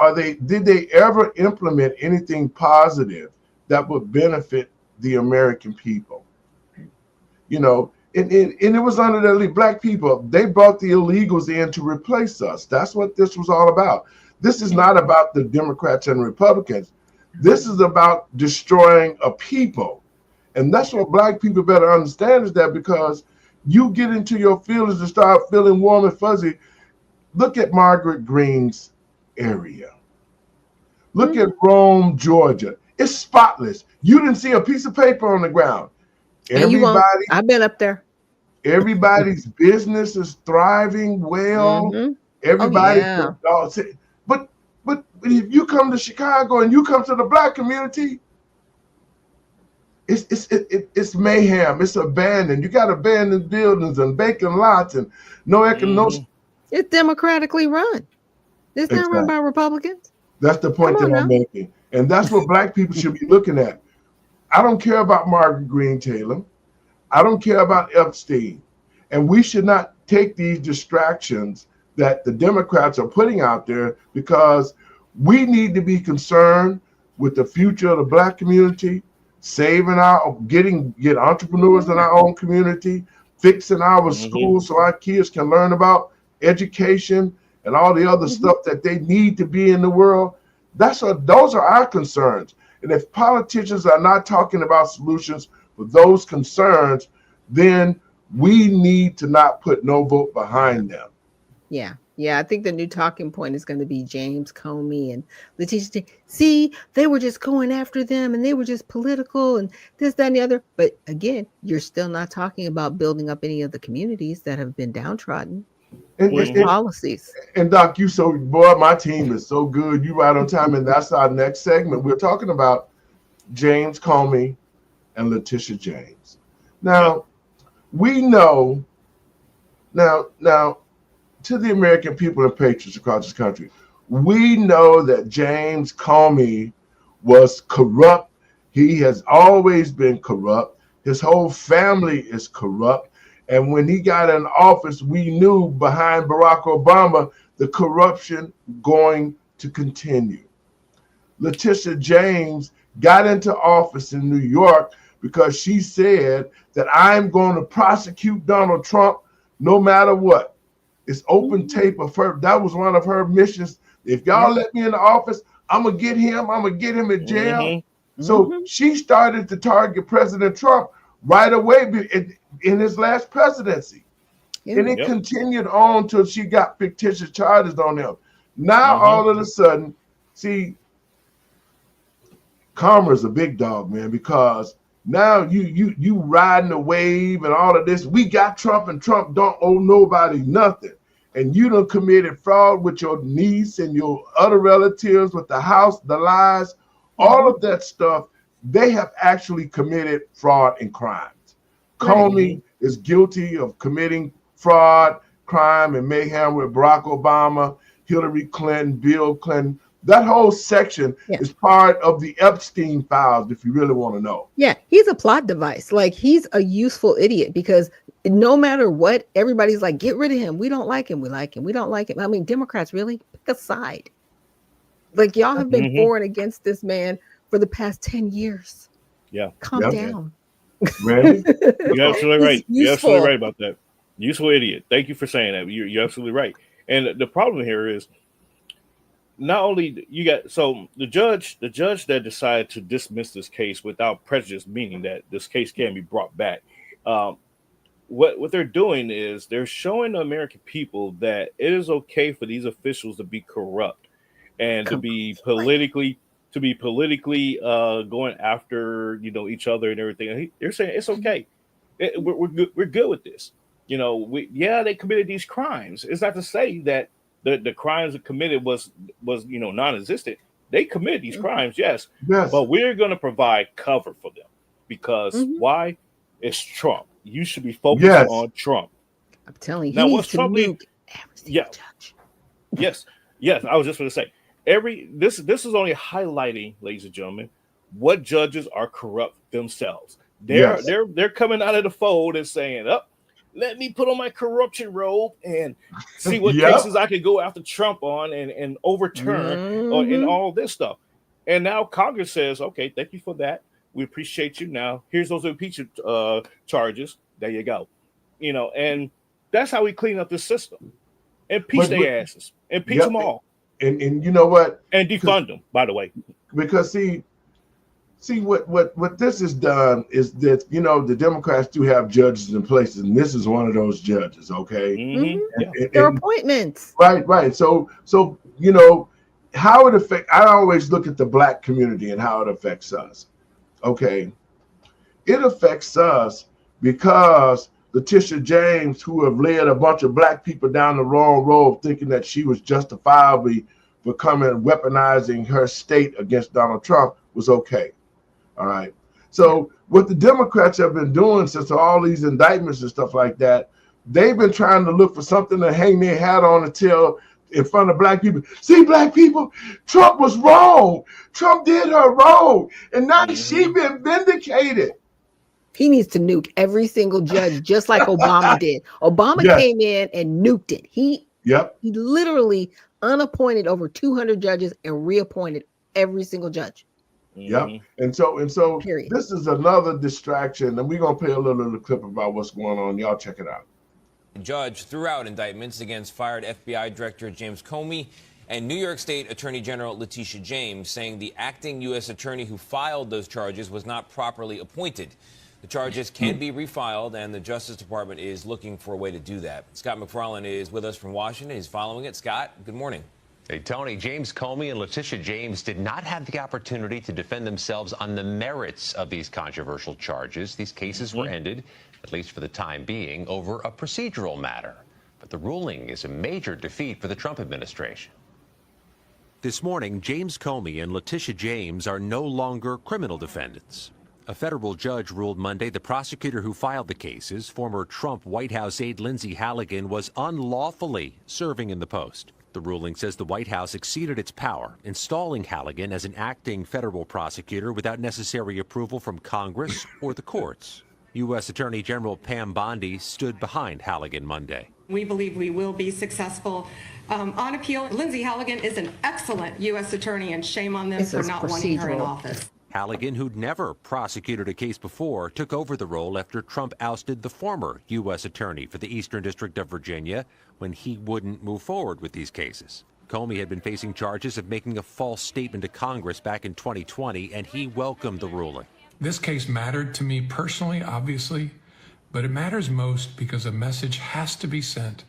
did they ever implement anything positive that would benefit the American people. And it was under the black people. They brought the illegals in to replace us. That's what this was all about. This is not about the Democrats and Republicans. This is about destroying a people. And that's what black people better understand, is that because you get into your feelings and start feeling warm and fuzzy. Look at Margaret Green's area. Look at Rome, Georgia. It's spotless. You didn't see a piece of paper on the ground. I've been up there. Everybody's business is thriving well. Everybody, but if you come to Chicago and you come to the black community, it's mayhem. It's abandoned. You got abandoned buildings and vacant lots and no economic. It's democratically run. It's not run by Republicans. That's the point that I'm making, and that's what black people should be looking at. I don't care about Margaret Green Taylor. I don't care about Epstein, and we should not take these distractions that the Democrats are putting out there, because we need to be concerned with the future of the black community, saving get entrepreneurs in our own community, fixing our schools so our kids can learn about education and all the other stuff that they need to be in the world. Those are our concerns. And if politicians are not talking about solutions for those concerns, then we need to not put no vote behind them. Yeah, I think the new talking point is going to be James Comey and Letitia. See, they were just going after them and they were just political and this, that, and the other. But again, you're still not talking about building up any of the communities that have been downtrodden. And policies. And Doc, my team is so good. You right on time. And that's our next segment. We're talking about James Comey and Letitia James. Now, we know, now, to the American people and patriots across this country, we know that James Comey was corrupt. He has always been corrupt. His whole family is corrupt. And when he got in office, we knew behind Barack Obama, the corruption going to continue. Letitia James got into office in New York because she said that I'm going to prosecute Donald Trump no matter what. It's open tape of her. That was one of her missions. If y'all let me in the office, I'm going to get him. I'm going to get him in jail. So she started to target President Trump right away in his last presidency. And it continued on till she got fictitious charges on him. Now, all of a sudden, see, karma's a big dog, man, because now you riding the wave and all of this. We got Trump, and Trump don't owe nobody nothing. And you done committed fraud with your niece and your other relatives, with the house, the lies, all of that stuff. They have actually committed fraud and crimes. Comey is guilty of committing fraud, crime, and mayhem with Barack Obama, Hillary Clinton, Bill Clinton. That whole section is part of the Epstein files, if you really want to know. Yeah, he's a plot device. Like, he's a useful idiot, because no matter what, everybody's like, get rid of him. We don't like him. We like him. We don't like him. I mean, Democrats, really? Pick a side. Like, y'all have been for and against this man for the past 10 years. Yeah. Calm down. Right? You're absolutely right. You're useful. absolutely right about that. Useful idiot. Thank you for saying that. You're absolutely right. And the problem here is, not only you got, so the judge that decided to dismiss this case without prejudice, meaning that this case can be brought back. What they're doing is they're showing the American people that it is okay for these officials to be corrupt and to be politically going after each other and everything. And they're saying it's okay. We're good with this. They committed these crimes. It's not to say that the crimes that committed was non-existent. They committed these crimes, yes. But we're going to provide cover for them because why? It's Trump. You should be focused on Trump. I'm telling you, now, he what's needs to Trump nuke every single judge. Yes. I was just going to say this is only highlighting, ladies and gentlemen, what judges are corrupt themselves. They're coming out of the fold and saying, let me put on my corruption robe and see what cases I could go after Trump on and overturn and all this stuff. And now Congress says, okay, thank you for that. We appreciate you. Now, here's those impeachment charges. There you go. And that's how we clean up this system. Impeach their asses. Impeach them all. And you know what? And defund them, by the way. Because see what this has done is that the Democrats do have judges in places, and this is one of those judges. Okay, Their appointments. Right. So how it affects. I always look at the Black community and how it affects us. Okay, it affects us because Letitia James, who have led a bunch of Black people down the wrong road, thinking that she was justifiably weaponizing her state against Donald Trump, was okay. All right. So what the Democrats have been doing since all these indictments and stuff like that, they've been trying to look for something to hang their hat on and tell in front of Black people, see, Black people, Trump was wrong. Trump did her wrong. And now she's been vindicated. He needs to nuke every single judge, just like Obama did. Obama came in and nuked it. He literally unappointed over 200 judges and reappointed every single judge. And so Period. This is another distraction, and we're gonna play a little clip about what's going on. Y'all check it out. The judge threw out indictments against fired FBI Director James Comey and New York State Attorney General Letitia James, saying the acting U.S. attorney who filed those charges was not properly appointed. The charges can be refiled, and the Justice Department is looking for a way to do that. Scott McFarlane is with us from Washington. He's following it. Scott, good morning. Hey, Tony, James Comey and Letitia James did not have the opportunity to defend themselves on the merits of these controversial charges. These cases were ended, at least for the time being, over a procedural matter. But the ruling is a major defeat for the Trump administration. This morning, James Comey and Letitia James are no longer criminal defendants. A federal judge ruled Monday the prosecutor who filed the cases, former Trump White House aide Lindsay Halligan, was unlawfully serving in the post. The ruling says the White House exceeded its power, installing Halligan as an acting federal prosecutor without necessary approval from Congress or the courts. U.S. Attorney General Pam Bondi stood behind Halligan Monday. We believe we will be successful on appeal. Lindsay Halligan is an excellent U.S. attorney, and shame on them for not wanting her in office. Halligan, who'd never prosecuted a case before, took over the role after Trump ousted the former U.S. attorney for the Eastern District of Virginia when he wouldn't move forward with these cases. Comey had been facing charges of making a false statement to Congress back in 2020, and he welcomed the ruling. This case mattered to me personally, obviously, but it matters most because a message has to be sent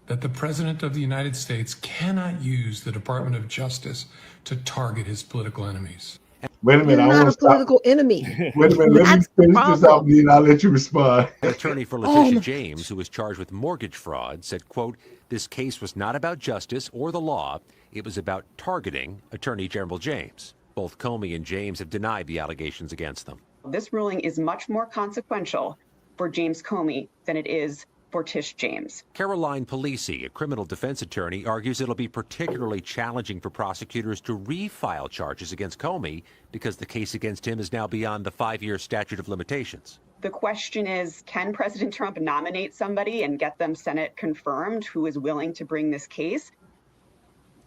that the President of the United States cannot use the Department of Justice to target his political enemies. Wait a minute, You're I not want a to stop. political enemy. Wait a minute, let me finish this out, and I'll let you respond. Attorney for Letitia James, who was charged with mortgage fraud, said, quote, "This case was not about justice or the law. It was about targeting Attorney General James." Both Comey and James have denied the allegations against them. This ruling is much more consequential for James Comey than it is for Tish James. Caroline Polisi, a criminal defense attorney, argues it'll be particularly challenging for prosecutors to refile charges against Comey because the case against him is now beyond the 5-year statute of limitations. The question is, can President Trump nominate somebody and get them Senate confirmed who is willing to bring this case?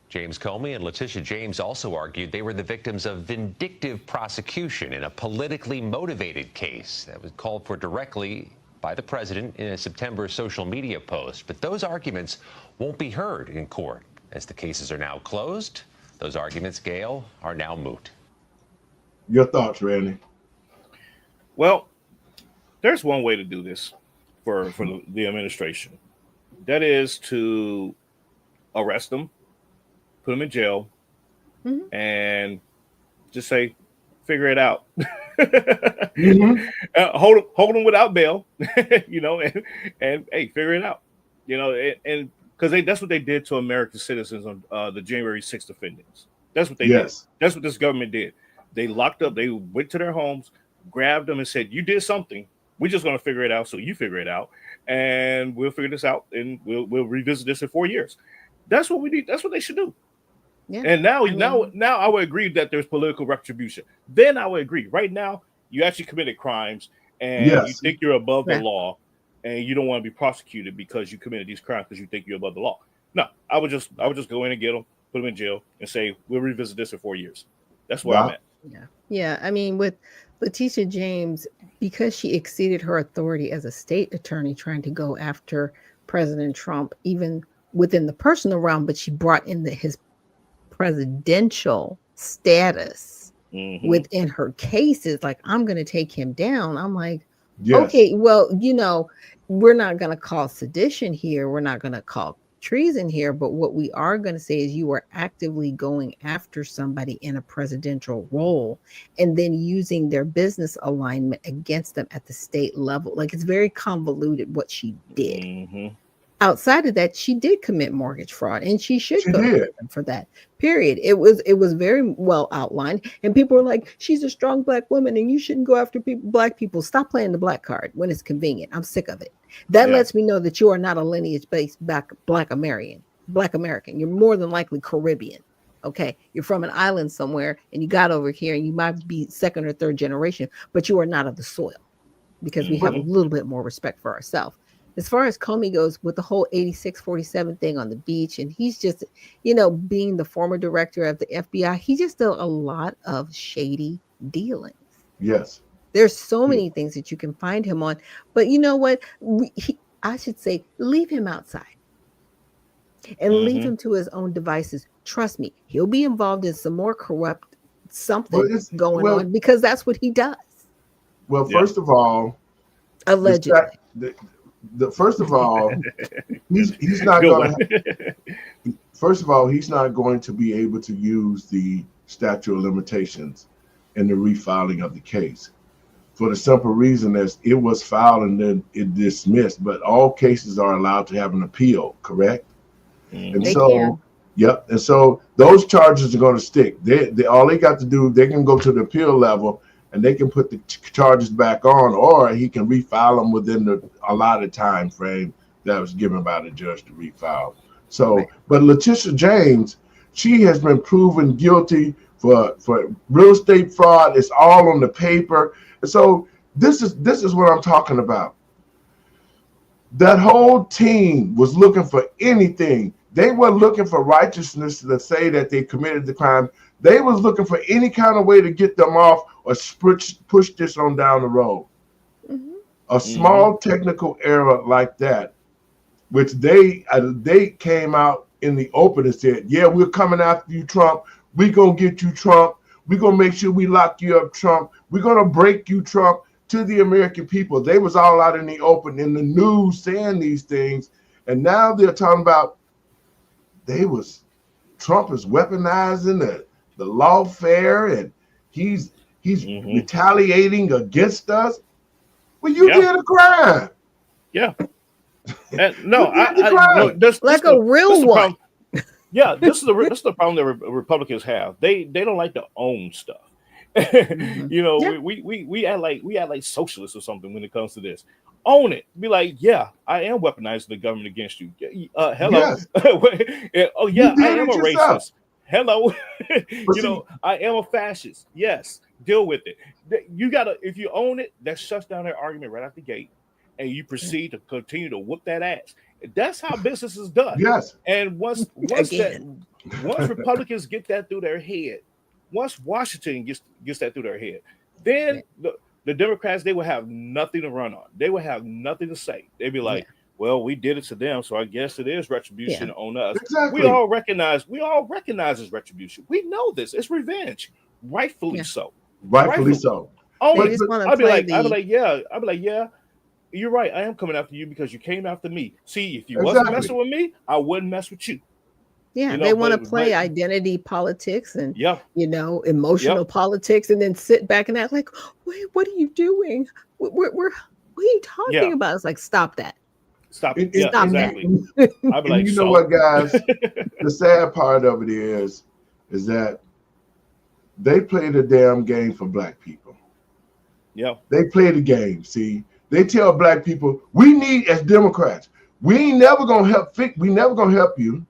James Comey and Letitia James also argued they were the victims of vindictive prosecution in a politically motivated case that was called for directly by the president in a September social media post. But those arguments won't be heard in court. As the cases are now closed, those arguments, Gail, are now moot. Your thoughts, Randy? Well, there's one way to do this for the administration. That is to arrest them, put them in jail, and just say, figure it out. Hold them without bail, and hey, figure it out, and because that's what they did to American citizens on the January 6th offendings. That's what they did. That's what this government did. They locked up. They went to their homes, grabbed them, and said, "You did something. We're just going to figure it out. So you figure it out, and we'll figure this out, and we'll revisit this in 4 years." That's what we need. That's what they should do. Yeah. And now I would agree that there's political retribution. Then I would agree. Right now, you actually committed crimes, and you think you're above the law, and you don't want to be prosecuted because you committed these crimes because you think you're above the law. No, I would just go in and get them, put them in jail, and say we'll revisit this in 4 years. That's where I'm at. Yeah. I mean, with Letitia James, because she exceeded her authority as a state attorney, trying to go after President Trump, even within the personal realm, but she brought in his presidential status within her cases. Like, I'm going to take him down. I'm like, okay, well, we're not going to call sedition here. We're not going to call treason here. But what we are going to say is you are actively going after somebody in a presidential role and then using their business alignment against them at the state level. Like, it's very convoluted what she did. Outside of that, she did commit mortgage fraud, and she should go for that. Period. It was very well outlined, and people were like, "She's a strong Black woman, and you shouldn't go after Black people. Stop playing the Black card when it's convenient." I'm sick of it. That lets me know that you are not a lineage-based Black American. You're more than likely Caribbean. Okay, you're from an island somewhere, and you got over here, and you might be second or third generation, but you are not of the soil, because we have a little bit more respect for ourselves. As far as Comey goes, with the whole 86-47 thing on the beach, and he's just, being the former director of the FBI, he just did a lot of shady dealings. Yes. There's so many things that you can find him on. But you know what? I should say, leave him outside and leave him to his own devices. Trust me, he'll be involved in some more corrupt something going on, because that's what he does. Well, first of all, allegedly. First of all, he's not going. First of all, he's not going to be able to use the statute of limitations in the refiling of the case, for the simple reason that it was filed and then it dismissed. But all cases are allowed to have an appeal, correct? And and so those charges are going to stick. They all they got to do, they can go to the appeal level, and they can put the charges back on, or he can refile them within the allotted time frame that was given by the judge to refile. So, but Letitia James, she has been proven guilty for real estate fraud. It's all on the paper. And so this is what I'm talking about. That whole team was looking for anything. They weren't looking for righteousness to say that they committed the crime. They was looking for any kind of way to get them off or push this on down the road. A small technical error like that, which they came out in the open and said, yeah, we're coming after you, Trump. We're going to get you, Trump. We're going to make sure we lock you up, Trump. We're going to break you, Trump, to the American people. They was all out in the open in the news saying these things. And now they're talking about Trump is weaponizing the lawfare and he's retaliating against us. Well, you did a crime. Yeah. And no, this like a real one. Yeah, this is the problem that Republicans have. They don't like to own stuff. You know, we act like socialists or something when it comes to this. Own it. Be like, yeah, I am weaponizing the government against you. Hello. Yes. Oh yeah, I am a racist. Hello. You know, I am a fascist. Yes, deal with it. You gotta, if you own it, that shuts down their argument right out the gate, and you proceed to continue to whoop that ass. That's how business is done. Yes. And once Republicans get that through their head, once Washington gets that through their head, then the Democrats, they will have nothing to run on. They will have nothing to say. They'd be like, well, we did it to them, so I guess it is retribution on us. Exactly. We all recognize it's retribution. We know this. It's revenge. Rightfully so. Rightfully so. Oh, I'd be like, yeah, you're right. I am coming after you because you came after me. See, if you wasn't messing with me, I wouldn't mess with you. Yeah, they want to play identity politics and emotional politics, and then sit back and act like, wait, what are you doing? What are you talking about? It's like, stop that. Stop it. Stop exactly. that. I'd be like, you know what, guys? The sad part of it is that they play the damn game for black people. Yeah. They play the game. See, they tell black people, we need, as Democrats, we ain't never gonna help you.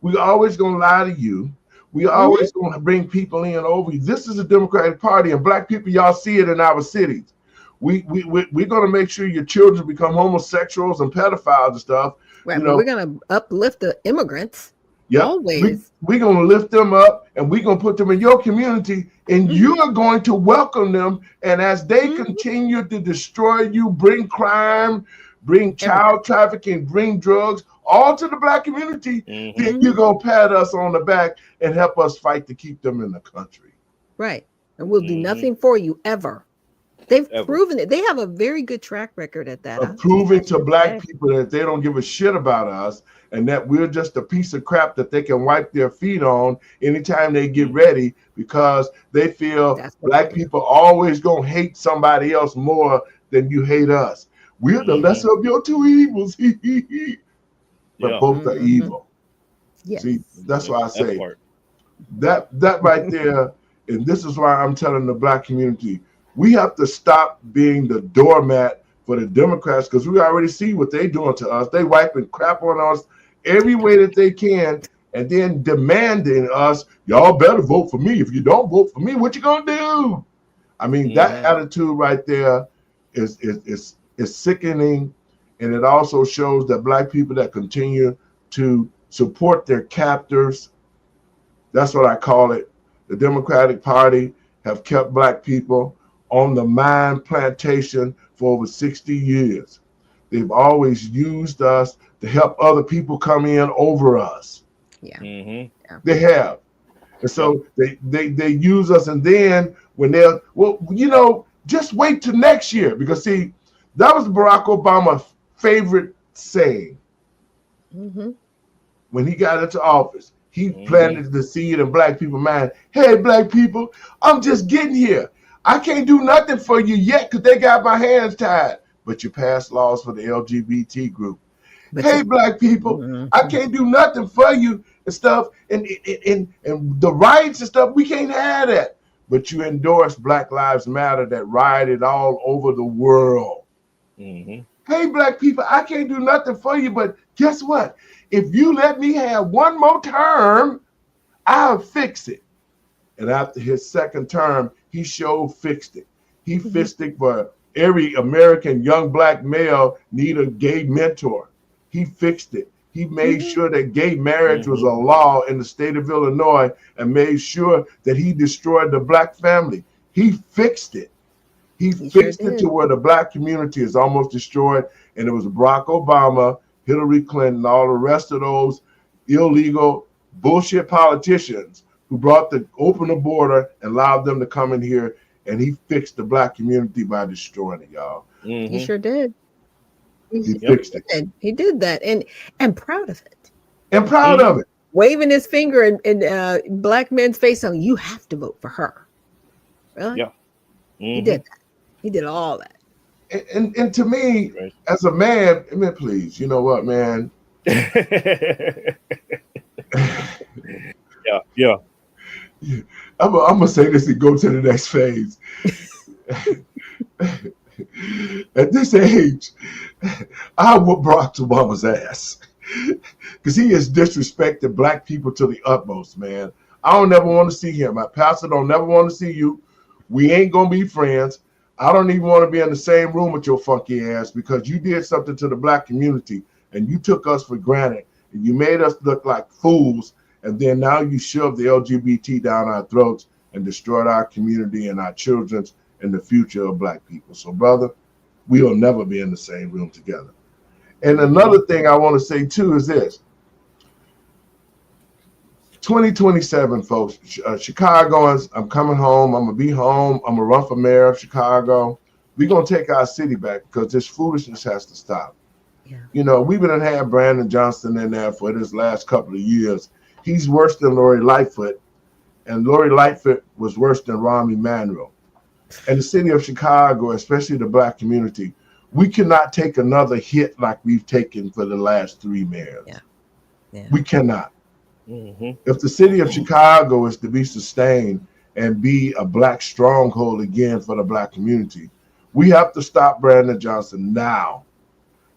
We always gonna lie to you. We always gonna bring people in over you. This is a Democratic Party, and black people, y'all see it in our cities. We're gonna make sure your children become homosexuals and pedophiles and stuff. Right, but we're gonna uplift the immigrants. Yeah, always. We're gonna lift them up, and we're gonna put them in your community, and you are going to welcome them. And as they continue to destroy you, bring crime, bring child trafficking, bring drugs, all to the black community, then you're gonna pat us on the back and help us fight to keep them in the country. Right, and we'll do nothing for you ever. They've proven it. They have a very good track record at that. Of proving to black people that they don't give a shit about us and that we're just a piece of crap that they can wipe their feet on anytime they get ready, because they feel black people always gonna hate somebody else more than you hate us. We're the lesser of your two evils. But both are evil. Yes. See, that's why I say that right there, and this is why I'm telling the black community, we have to stop being the doormat for the Democrats, because we already see what they're doing to us. They wiping crap on us every way that they can, and then demanding us, y'all better vote for me. If you don't vote for me, what you gonna do? I mean, that attitude right there is sickening, and it also shows that black people that continue to support their captors, that's what I call it. The Democratic Party have kept black people on the mine plantation for over 60 years. They've always used us to help other people come in over us. Yeah. They have. And so they use us, and then when they're, just wait till next year, because see, that was Barack Obama's favorite saying. When he got into office, he planted the seed in black people's mind. Hey, black people, I'm just getting here. I can't do nothing for you yet because they got my hands tied. But you passed laws for the LGBT group. Hey, black people, I can't do nothing for you and stuff. And the rights and stuff, we can't have that. But you endorsed Black Lives Matter that rioted all over the world. Hey, black people, I can't do nothing for you, but guess what? If you let me have one more term, I'll fix it. And after his second term, he fixed it. He fixed it for every American young black male need a gay mentor. He fixed it. He made sure that gay marriage was a law in the state of Illinois and made sure that he destroyed the black family. He fixed it. He fixed it to where the black community is almost destroyed. And it was Barack Obama, Hillary Clinton, all the rest of those illegal bullshit politicians who brought open the border and allowed them to come in here. And he fixed the black community by destroying it, y'all. He sure did. He fixed it. He did that, and proud of it. And proud of it. Waving his finger in black men's face, saying, "You have to vote for her." Really? Yeah. He did that. He did all that. And to me, as a man, I mean, please, you know what, man? Yeah. I'm gonna say this and go to the next phase. At this age, I whoop Barack Obama's ass because he has disrespected black people to the utmost, man. I don't never want to see him. My pastor don't never want to see you. We ain't gonna be friends. I don't even want to be in the same room with your funky ass because you did something to the black community and you took us for granted and you made us look like fools. And then now you shoved the LGBT down our throats and destroyed our community and our children's and the future of black people. So, brother, we'll never be in the same room together. And another thing I want to say, too, is this. 2027, folks, Chicagoans, I'm coming home. I'm going to be home. I'm going to run for mayor of Chicago. We're going to take our city back because this foolishness has to stop. Yeah. You know, we've been had Brandon Johnson in there for this last couple of years. He's worse than Lori Lightfoot, and Lori Lightfoot was worse than Rahm Emanuel. And the city of Chicago, especially the black community, we cannot take another hit like we've taken for the last 3 mayors. Yeah. We cannot. If the city of Chicago is to be sustained and be a black stronghold again for the black community, we have to stop Brandon Johnson now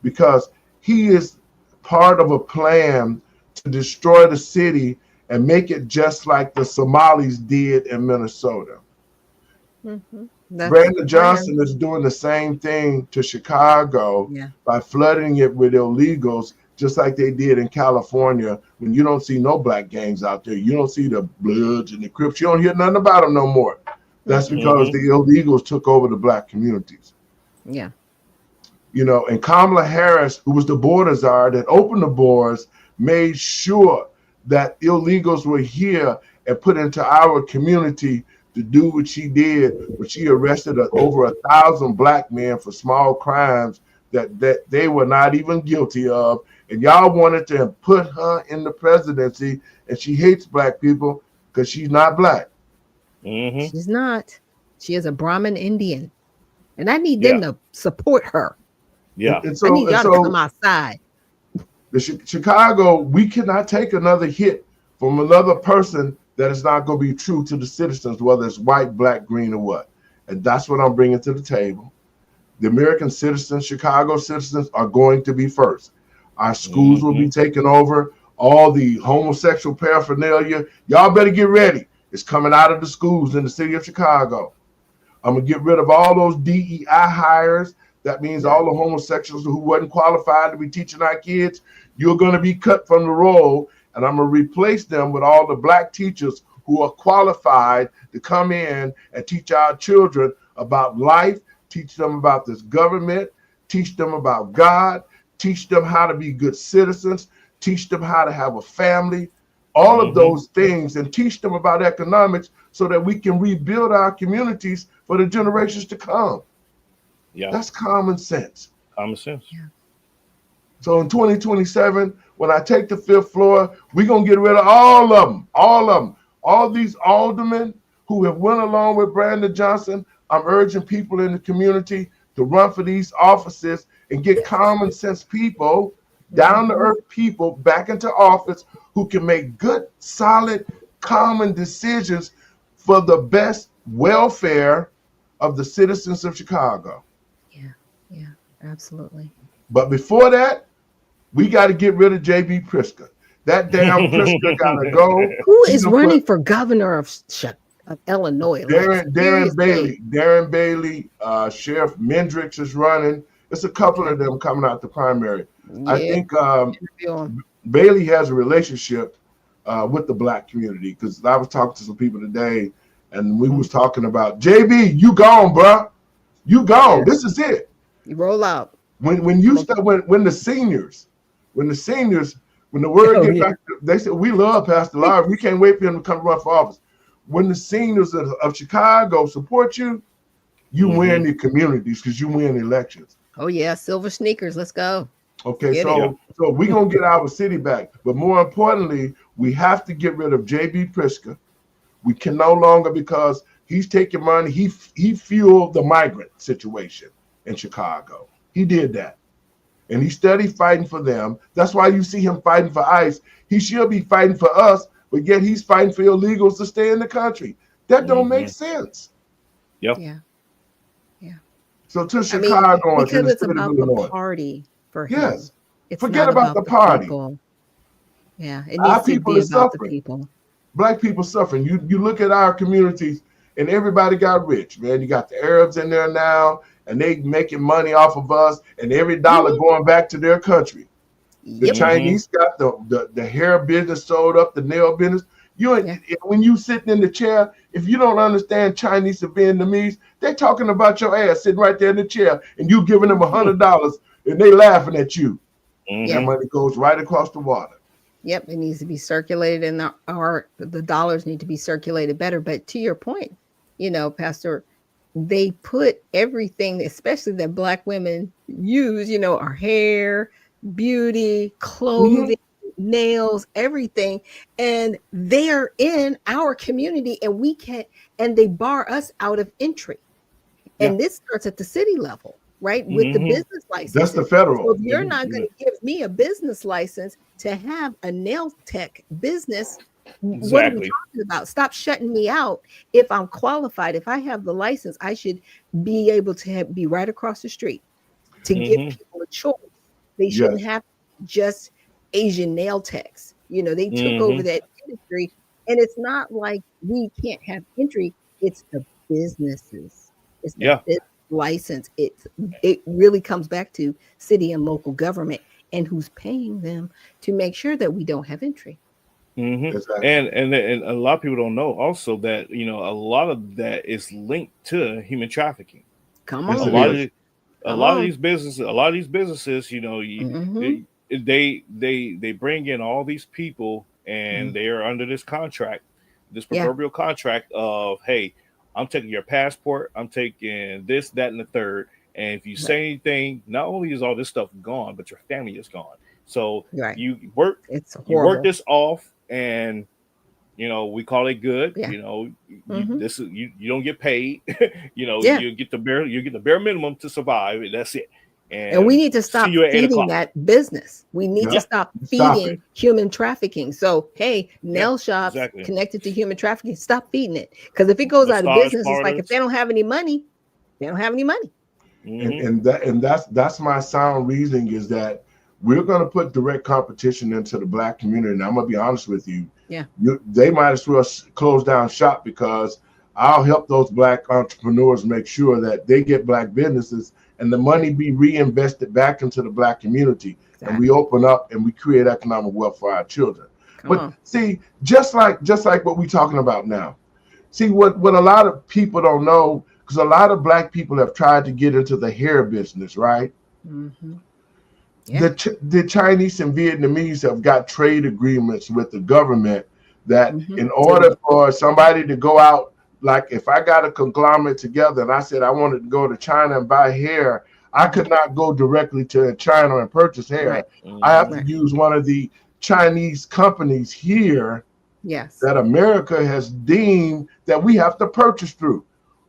because he is part of a plan to destroy the city and make it just like the Somalis did in Minnesota. Brandon Johnson is doing the same thing to Chicago by flooding it with illegals, just like they did in California when you don't see no black gangs out there. You don't see the Bloods and the Crips. You don't hear nothing about them no more. That's because the illegals took over the black communities. Yeah. You know, and Kamala Harris, who was the border czar that opened the borders, made sure that illegals were here and put into our community to do what she did when she arrested over 1,000 black men for small crimes that they were not even guilty of. And y'all wanted to put her in the presidency, and she hates black people because she's not black. She's not. She is a Brahmin Indian. And I need them to support her. Yeah. I need y'all to come outside. The Chicago, we cannot take another hit from another person that is not going to be true to the citizens, whether it's white, black, green, or what. And that's what I'm bringing to the table. The American citizens, Chicago citizens, are going to be first. Our schools will be taken over. All the homosexual paraphernalia, y'all better get ready. It's coming out of the schools in the city of Chicago. I'm going to get rid of all those DEI hires. That means all the homosexuals who wasn't qualified to be teaching our kids, you're going to be cut from the roll. And I'm going to replace them with all the black teachers who are qualified to come in and teach our children about life, teach them about this government, teach them about God, teach them how to be good citizens, teach them how to have a family, all of those things, and teach them about economics so that we can rebuild our communities for the generations to come. Yeah, that's common sense. Common sense. Yeah. So in 2027, when I take the 5th floor, we're going to get rid of all of them, all these aldermen who have went along with Brandon Johnson. I'm urging people in the community to run for these offices and get common sense people, down to earth people back into office who can make good, solid, common decisions for the best welfare of the citizens of Chicago. Absolutely. But before that, we got to get rid of J.B. Pritzker. That damn Pritzker got to go. Who is running for governor of Illinois? Darren Bailey. Darren Bailey. Sheriff Mendricks is running. There's a couple of them coming out the primary. Yeah. I think Bailey has a relationship with the black community, because I was talking to some people today, and we was talking about, JB, you gone, bro. You gone. This is it. You roll out. When you start, when the seniors, when the word gets back, they said, we love Pastor Larry. We can't wait for him to come run for office. When the seniors of Chicago support you, you win the communities, because you win elections. Oh yeah, silver sneakers. Let's go. Okay, so we're going to get our city back. But more importantly, we have to get rid of J.B. Pritzker. We can no longer, because he's taking money. He fueled the migrant situation in Chicago. He did that. And he studied fighting for them. That's why you see him fighting for ICE. He should be fighting for us, but yet he's fighting for illegals to stay in the country. That don't make sense. Yep. Yeah. So to Chicago, because it's about the party for him. Yes. It's forget about the party. People. Yeah. It needs to be about the people. Black people suffering. You look at our communities, and everybody got rich, man. You got the Arabs in there now, and they making money off of us, and every dollar going back to their country. The Chinese got the hair business sold up, the nail business. When you sitting in the chair, if you don't understand Chinese or Vietnamese, they're talking about your ass sitting right there in the chair, and you giving them $100, and they laughing at you. That money goes right across the water. Yep, it needs to be circulated, and the dollars need to be circulated better. But to your point, Pastor, they put everything, especially that Black women use, our hair, beauty, clothing, nails, everything, and they're in our community, and we can't, and they bar us out of entry. And this starts at the city level, right? With the business license. That's the federal. So if you're not going to give me a business license to have a nail tech business, what are we talking about? Stop shutting me out. If I'm qualified, if I have the license, I should be able to be right across the street to give people a choice. They shouldn't have just Asian nail techs. They took over that industry, and it's not like we can't have entry. It's the businesses. It's the business license. It really comes back to city and local government and who's paying them to make sure that we don't have entry. Exactly. And a lot of people don't know also that a lot of that is linked to human trafficking. Come on, a lot of these businesses, they bring in all these people, and they are under this contract, this proverbial contract of, hey, I'm taking your passport, I'm taking this, that, and the third. And if you say anything, not only is all this stuff gone, but your family is gone. So you work this off, and we call it good. This is you don't get paid. You get the bare minimum to survive. And that's it. And we need to stop feeding that business. We need to stop feeding human trafficking. So, hey, nail shops connected to human trafficking, stop feeding it. Because if it goes out of business, it's like if they don't have any money, they don't have any money. And that's my sound reasoning, is that we're going to put direct competition into the Black community. And I'm going to be honest with you. They might as well close down shop, because I'll help those Black entrepreneurs make sure that they get Black businesses, and the money be reinvested back into the Black community. And we open up and we create economic wealth for our children. See, just like what we're talking about now. See, what a lot of people don't know, because a lot of Black people have tried to get into the hair business, right? The Chinese and Vietnamese have got trade agreements with the government that in order for somebody to go out, like if I got a conglomerate together and I said I wanted to go to China and buy hair, I could not go directly to China and purchase hair. I have to use one of the Chinese companies here that America has deemed that we have to purchase through.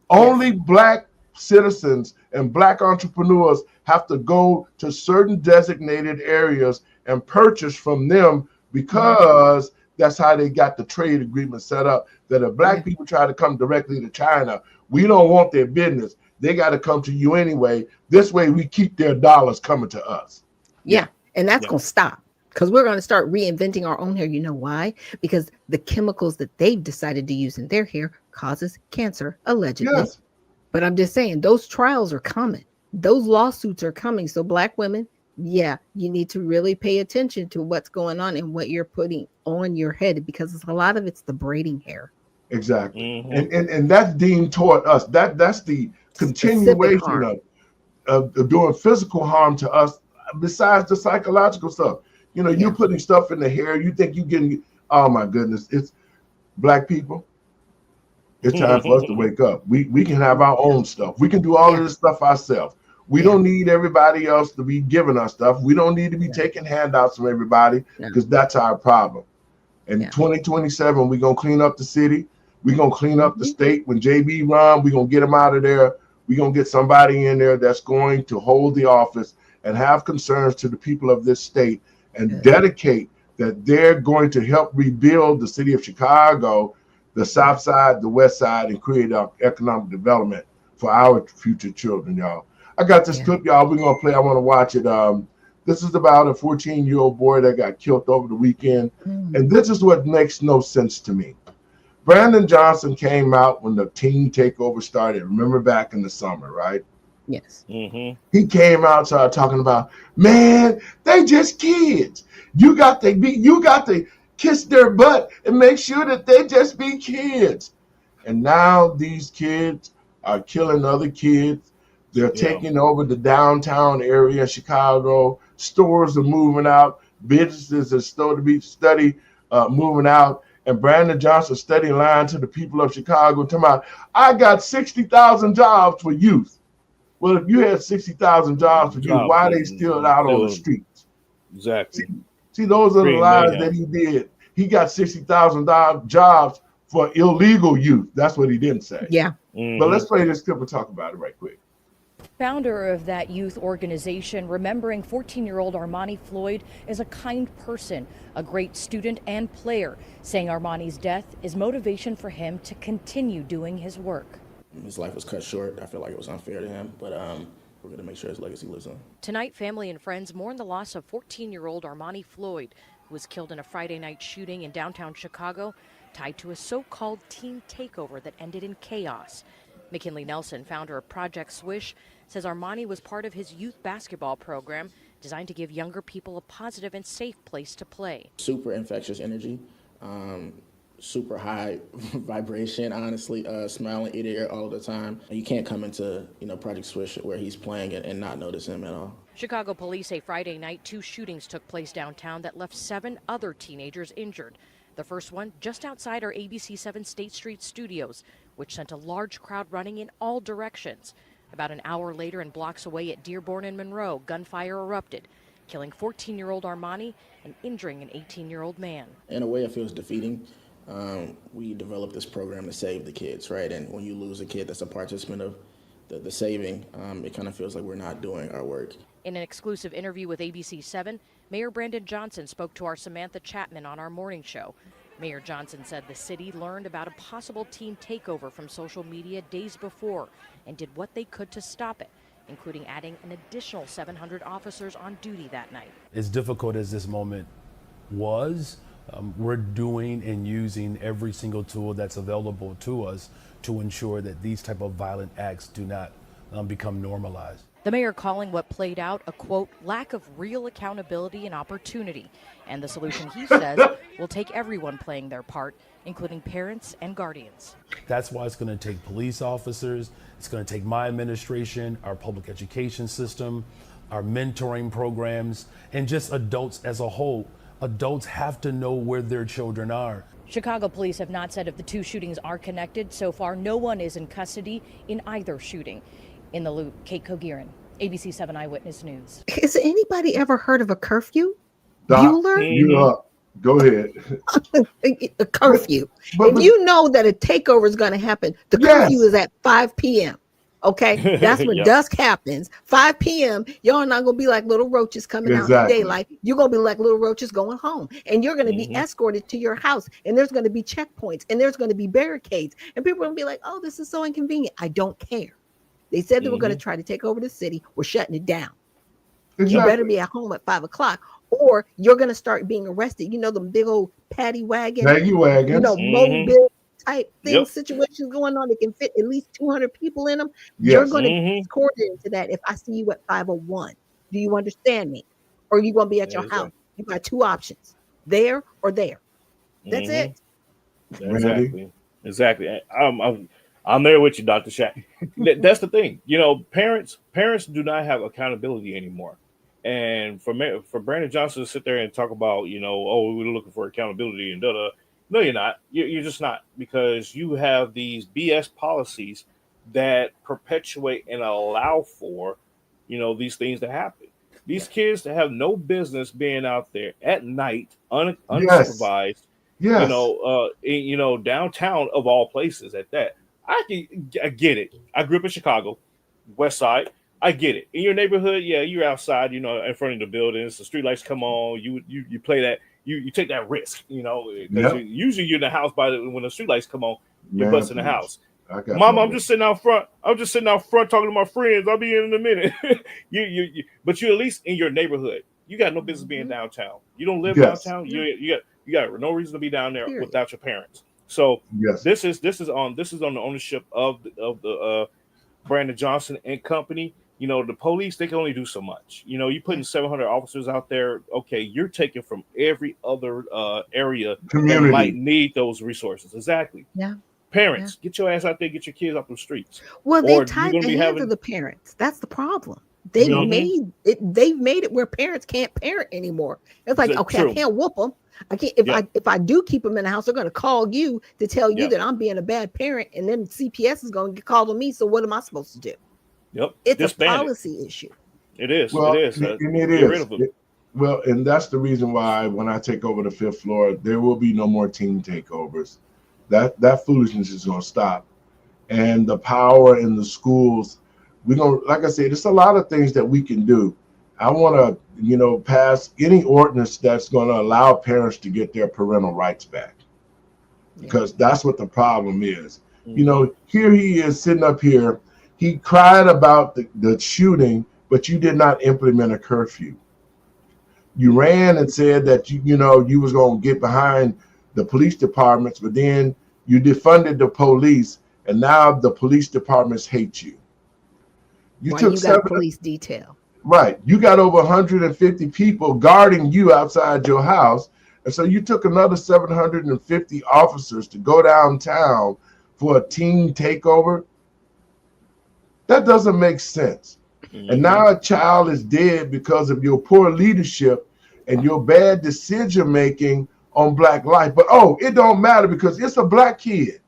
Only Black citizens and Black entrepreneurs have to go to certain designated areas and purchase from them, because that's how they got the trade agreement set up, that if Black people try to come directly to China, we don't want their business. they got to come to you anyway. This way we keep their dollars coming to us. Yeah. And that's going to stop, because we're going to start reinventing our own hair. You know why? Because the chemicals that they've decided to use in their hair causes cancer, allegedly. Yes. But I'm just saying, those trials are coming. Those lawsuits are coming. So Black women, you need to really pay attention to what's going on and what you're putting on your head, because a lot of it's the braiding hair. Exactly. And that's deemed toward us. That's the continuation of doing physical harm to us, besides the psychological stuff. You know, you're putting stuff in the hair, you think you're getting, oh my goodness, it's Black people. It's time for us to wake up. We can have our own stuff. We can do all of this stuff ourselves. We don't need everybody else to be giving us stuff. We don't need to be taking handouts from everybody, because that's our problem. In 2027, we're going to clean up the city. We're going to clean up the state. When JB run, we're going to get him out of there. We're going to get somebody in there that's going to hold the office and have concerns to the people of this state and dedicate that they're going to help rebuild the city of Chicago, the South Side, the West Side, and create economic development for our future children, y'all. I got this clip, y'all. We're going to play. I want to watch it. This is about a 14-year-old boy that got killed over the weekend. And this is what makes no sense to me. Brandon Johnson came out when the teen takeover started. Remember, back in the summer, right? Yes. He came out, started talking about, man, they just kids. You got to kiss their butt and make sure that they just be kids. And now these kids are killing other kids. They're taking over the downtown area of Chicago. Stores are moving out. Businesses are moving out. And Brandon Johnson steady lying to the people of Chicago, talking about, I got 60,000 jobs for youth. Well, if you had 60,000 jobs for youth, why are they still out on the streets? Exactly. See, those are the lies that he did. He got 60,000 jobs for illegal youth. That's what he didn't say. Yeah. But let's play this clip and talk about it right quick. Founder of that youth organization, remembering 14-year-old Armani Floyd as a kind person, a great student and player, saying Armani's death is motivation for him to continue doing his work. His life was cut short. I feel like it was unfair to him, but we're going to make sure his legacy lives on. Tonight, family and friends mourn the loss of 14-year-old Armani Floyd, who was killed in a Friday night shooting in downtown Chicago, tied to a so-called teen takeover that ended in chaos. McKinley Nelson, founder of Project Swish, says Armani was part of his youth basketball program designed to give younger people a positive and safe place to play. Super infectious energy, super high vibration, honestly, smiling ear to ear all the time. You can't come into Project Swish where he's playing and not notice him at all. Chicago police say Friday night 2 shootings took place downtown that left 7 other teenagers injured. The first one just outside our ABC7 State Street studios, which sent a large crowd running in all directions. About an hour later and blocks away at Dearborn and Monroe, gunfire erupted, killing 14-year-old Armani and injuring an 18-year-old man. In a way, it feels defeating. We developed this program to save the kids, right? And when you lose a kid that's a participant of the saving, it kind of feels like we're not doing our work. In an exclusive interview with ABC7, Mayor Brandon Johnson spoke to our Samantha Chapman on our morning show. Mayor Johnson said the city learned about a possible teen takeover from social media days before and did what they could to stop it, including adding an additional 700 officers on duty that night. As difficult as this moment was, we're doing and using every single tool that's available to us to ensure that these type of violent acts do not become normalized. The mayor calling what played out a, quote, lack of real accountability and opportunity. And the solution, he says, will take everyone playing their part, including parents and guardians. That's why it's going to take police officers. It's going to take my administration, our public education system, our mentoring programs, and just adults as a whole. Adults have to know where their children are. Chicago police have not said if the 2 shootings are connected. So far, no one is in custody in either shooting. In the Loop, Kate Kogirin, ABC7 Eyewitness News. Has anybody ever heard of a curfew? Doc, Bueller? you're up. Go ahead. A curfew. If you know that a takeover is going to happen, the curfew is at 5 p.m. Okay, that's when dusk happens. 5 p.m. Y'all not gonna be like little roaches coming out in the daylight. You're gonna be like little roaches going home, and you're gonna be escorted to your house. And there's gonna be checkpoints, and there's gonna be barricades, and people are gonna be like, "Oh, this is so inconvenient." I don't care. They said they were going to try to take over the city. We're shutting it down. Exactly. You better be at home at 5 o'clock, or you're going to start being arrested. You know, the big old paddy wagon, wagons. You know, mobile type thing, Yep. situations going on that can fit at least 200 people in them. Yes. You're going to be escorted into that if I see you at 5:01. Do you understand me? Or are you going to be at your house? You got two options, there or there. That's it. Exactly. I'm there with you, Dr. Shack. That's the thing. You know, parents do not have accountability anymore. And for Brandon Johnson to sit there and talk about, you know, oh, we're looking for accountability and da-da. No, you're not. You're just not, because you have these BS policies that perpetuate and allow for, you know, these things to happen. These kids that have no business being out there at night, unsupervised, you know, downtown of all places at that. I get it. I grew up in Chicago, West Side. I get it. In your neighborhood, yeah, you're outside, you know, in front of the buildings. The streetlights come on. You play that. You take that risk, you know. Usually you're in the house when the streetlights come on. You're busting the house. Mama, I'm just sitting out front. Talking to my friends. I'll be in a minute. But you're at least in your neighborhood. You got no business being downtown. You don't live downtown. You got no reason to be down there without your parents. So this is on the ownership of the Brandon Johnson and company. You know, the police, they can only do so much. You know, you putting 700 officers out there. Okay, you're taking from every other area that might need those resources. Exactly. Yeah. Parents, get your ass out there, get your kids off the streets. Well, they tied the hands of the parents. That's the problem. They've made it where parents can't parent anymore. It's like, okay, I can't whoop them. I can't if I do keep them in the house, they're going to call you to tell you that I'm being a bad parent, and then CPS is going to get called on me. So what am I supposed to do? Yep, it's a policy issue. It is. Well, it is. And it is. Well, and that's the reason why when I take over the 5th floor, there will be no more team takeovers. That foolishness is going to stop, and the power in the schools. We're going to, like I said, there's a lot of things that we can do. I want to, you know, pass any ordinance that's going to allow parents to get their parental rights back, because that's what the problem is. You know, here he is sitting up here. He cried about the shooting, but you did not implement a curfew. You ran and said that you was going to get behind the police departments, but then you defunded the police, and now the police departments hate you. You got police detail. Right. You got over 150 people guarding you outside your house. And so you took another 750 officers to go downtown for a team takeover. That doesn't make sense. And now a child is dead because of your poor leadership and your bad decision making on Black life. But it don't matter because it's a Black kid.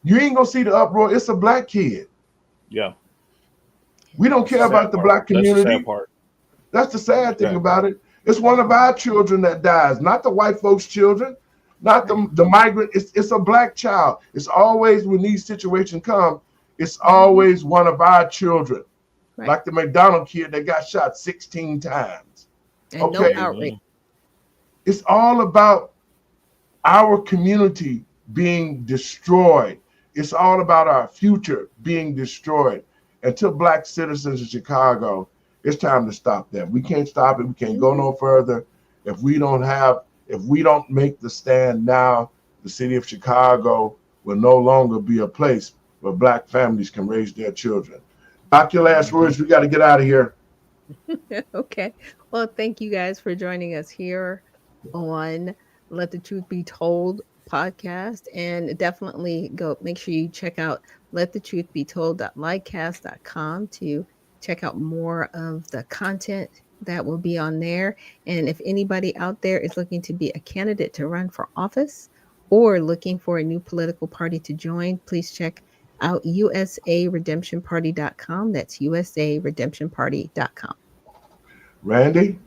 You ain't gonna see the uproar. It's a Black kid. Yeah. We don't care about the Black community. That's the sad part. That's the sad thing about it. It's one of our children that dies, not the white folks' children, not the migrant. It's a Black child. It's always, when these situations come, it's always one of our children. Right. Like the McDonald kid that got shot 16 times. And no outrage. It's all about our community being destroyed. It's all about our future being destroyed. Until Black citizens in Chicago, it's time to stop that. We can't stop it. We can't go no further. If we don't make the stand now, the city of Chicago will no longer be a place where Black families can raise their children. Doc, your last words. We got to get out of here. Okay. Well, thank you guys for joining us here on Let the Truth Be Told podcast, and definitely go make sure you check out letthetruthbetold.livecast.com to check out more of the content that will be on there. And if anybody out there is looking to be a candidate to run for office or looking for a new political party to join, please check out usaredemptionparty.com. That's usaredemptionparty.com. Randy,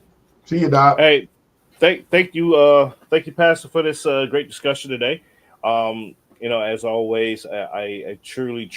see you, Doc. Hey, thank you, Pastor, for this great discussion today. As always, I truly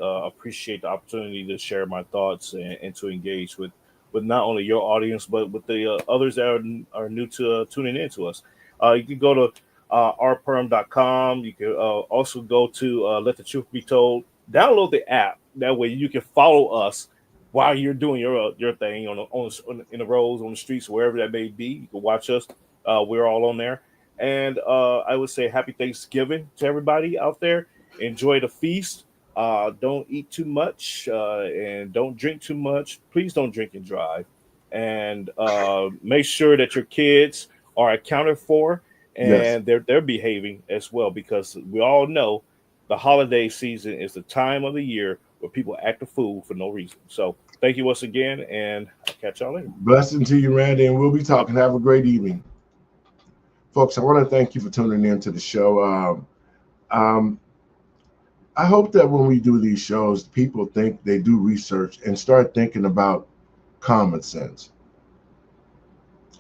appreciate the opportunity to share my thoughts and to engage with not only your audience, but with the others that are new to tuning in to us. You can go to rperm.com. You can also go to Let the Truth Be Told. Download the app That way you can follow us while you're doing your thing in the roads, on the streets, wherever that may be. You can watch us. We're all on there. And I would say happy Thanksgiving to everybody out there. Enjoy the feast. Don't eat too much and don't drink too much. Please don't drink and drive. And make sure that your kids are accounted for and they're behaving as well, because we all know the holiday season is the time of the year where people act a fool for no reason. So thank you once again, and I'll catch y'all later. Blessing to you, Randy, and we'll be talking. Have a great evening. Folks, I want to thank you for tuning in to the show. I hope that when we do these shows, people think they do research and start thinking about common sense.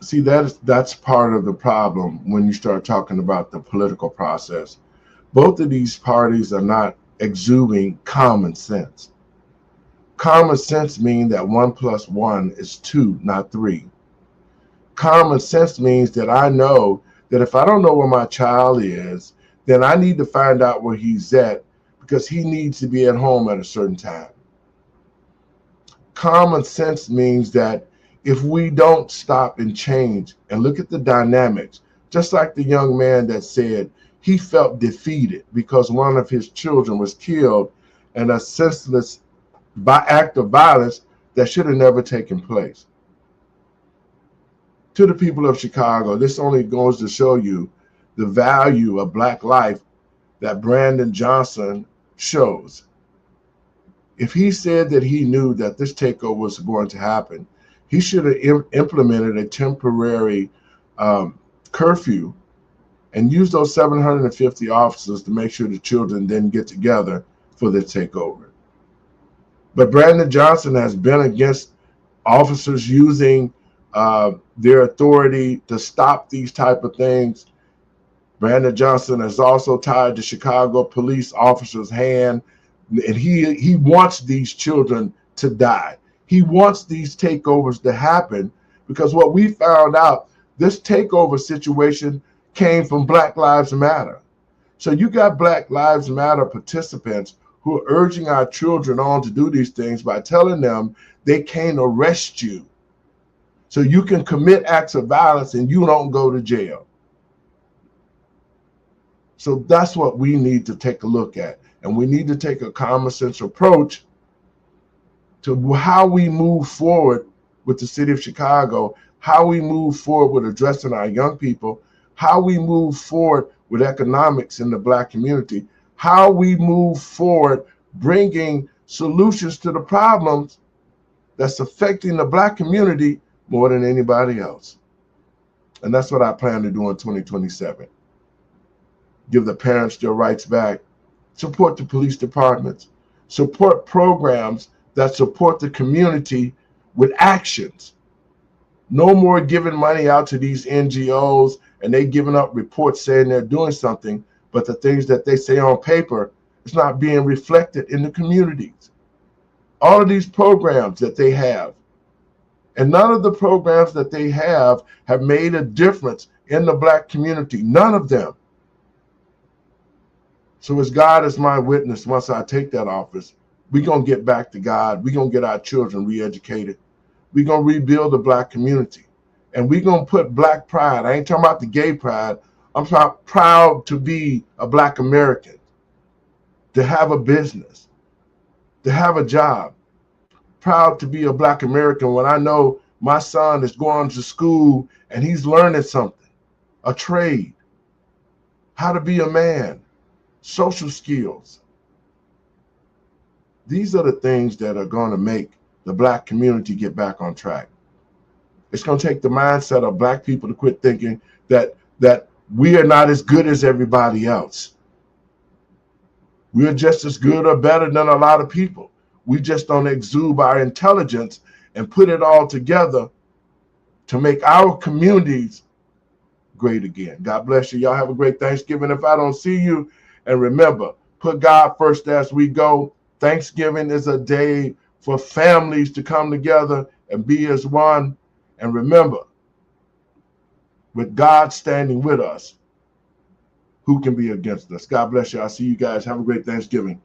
See, that's part of the problem when you start talking about the political process. Both of these parties are not exuding common sense. Common sense means that 1 + 1 is 2, not 3. Common sense means that I know that if I don't know where my child is, then I need to find out where he's at, because he needs to be at home at a certain time. Common sense means that if we don't stop and change and look at the dynamics, just like the young man that said he felt defeated because one of his children was killed in a senseless act of violence that should have never taken place. To the people of Chicago, this only goes to show you the value of Black life that Brandon Johnson shows. If he said that he knew that this takeover was going to happen, he should have implemented a temporary curfew and used those 750 officers to make sure the children didn't get together for the takeover. But Brandon Johnson has been against officers using their authority to stop these type of things. Brandon Johnson has also tied the Chicago police officer's hand, and he wants these children to die. He wants these takeovers to happen, because what we found out, this takeover situation came from Black Lives Matter. So you got Black Lives Matter participants who are urging our children on to do these things by telling them they can't arrest you. So you can commit acts of violence and you don't go to jail. So that's what we need to take a look at. And we need to take a common sense approach to how we move forward with the city of Chicago, how we move forward with addressing our young people, how we move forward with economics in the Black community, how we move forward bringing solutions to the problems that's affecting the Black community more than anybody else. And that's what I plan to do in 2027. Give the parents their rights back, support the police departments, support programs that support the community with actions. No more giving money out to these NGOs and they giving up reports saying they're doing something, but the things that they say on paper is not being reflected in the communities. All of these programs that they have, and none of the programs that they have made a difference in the Black community. None of them. So as God is my witness, once I take that office, we're going to get back to God. We're going to get our children re-educated. We're going to rebuild the Black community. And we're going to put Black pride. I ain't talking about the gay pride. I'm proud to be a Black American, to have a business, to have a job. Proud to be a Black American when I know my son is going to school and he's learning something, a trade, how to be a man, social skills. These are the things that are going to make the Black community get back on track. It's going to take the mindset of Black people to quit thinking that we are not as good as everybody else. We're just as good or better than a lot of people. We just don't exude our intelligence and put it all together to make our communities great again. God bless you. Y'all have a great Thanksgiving if I don't see you. And remember, put God first as we go. Thanksgiving is a day for families to come together and be as one. And remember, with God standing with us, who can be against us? God bless you. I'll see you guys. Have a great Thanksgiving.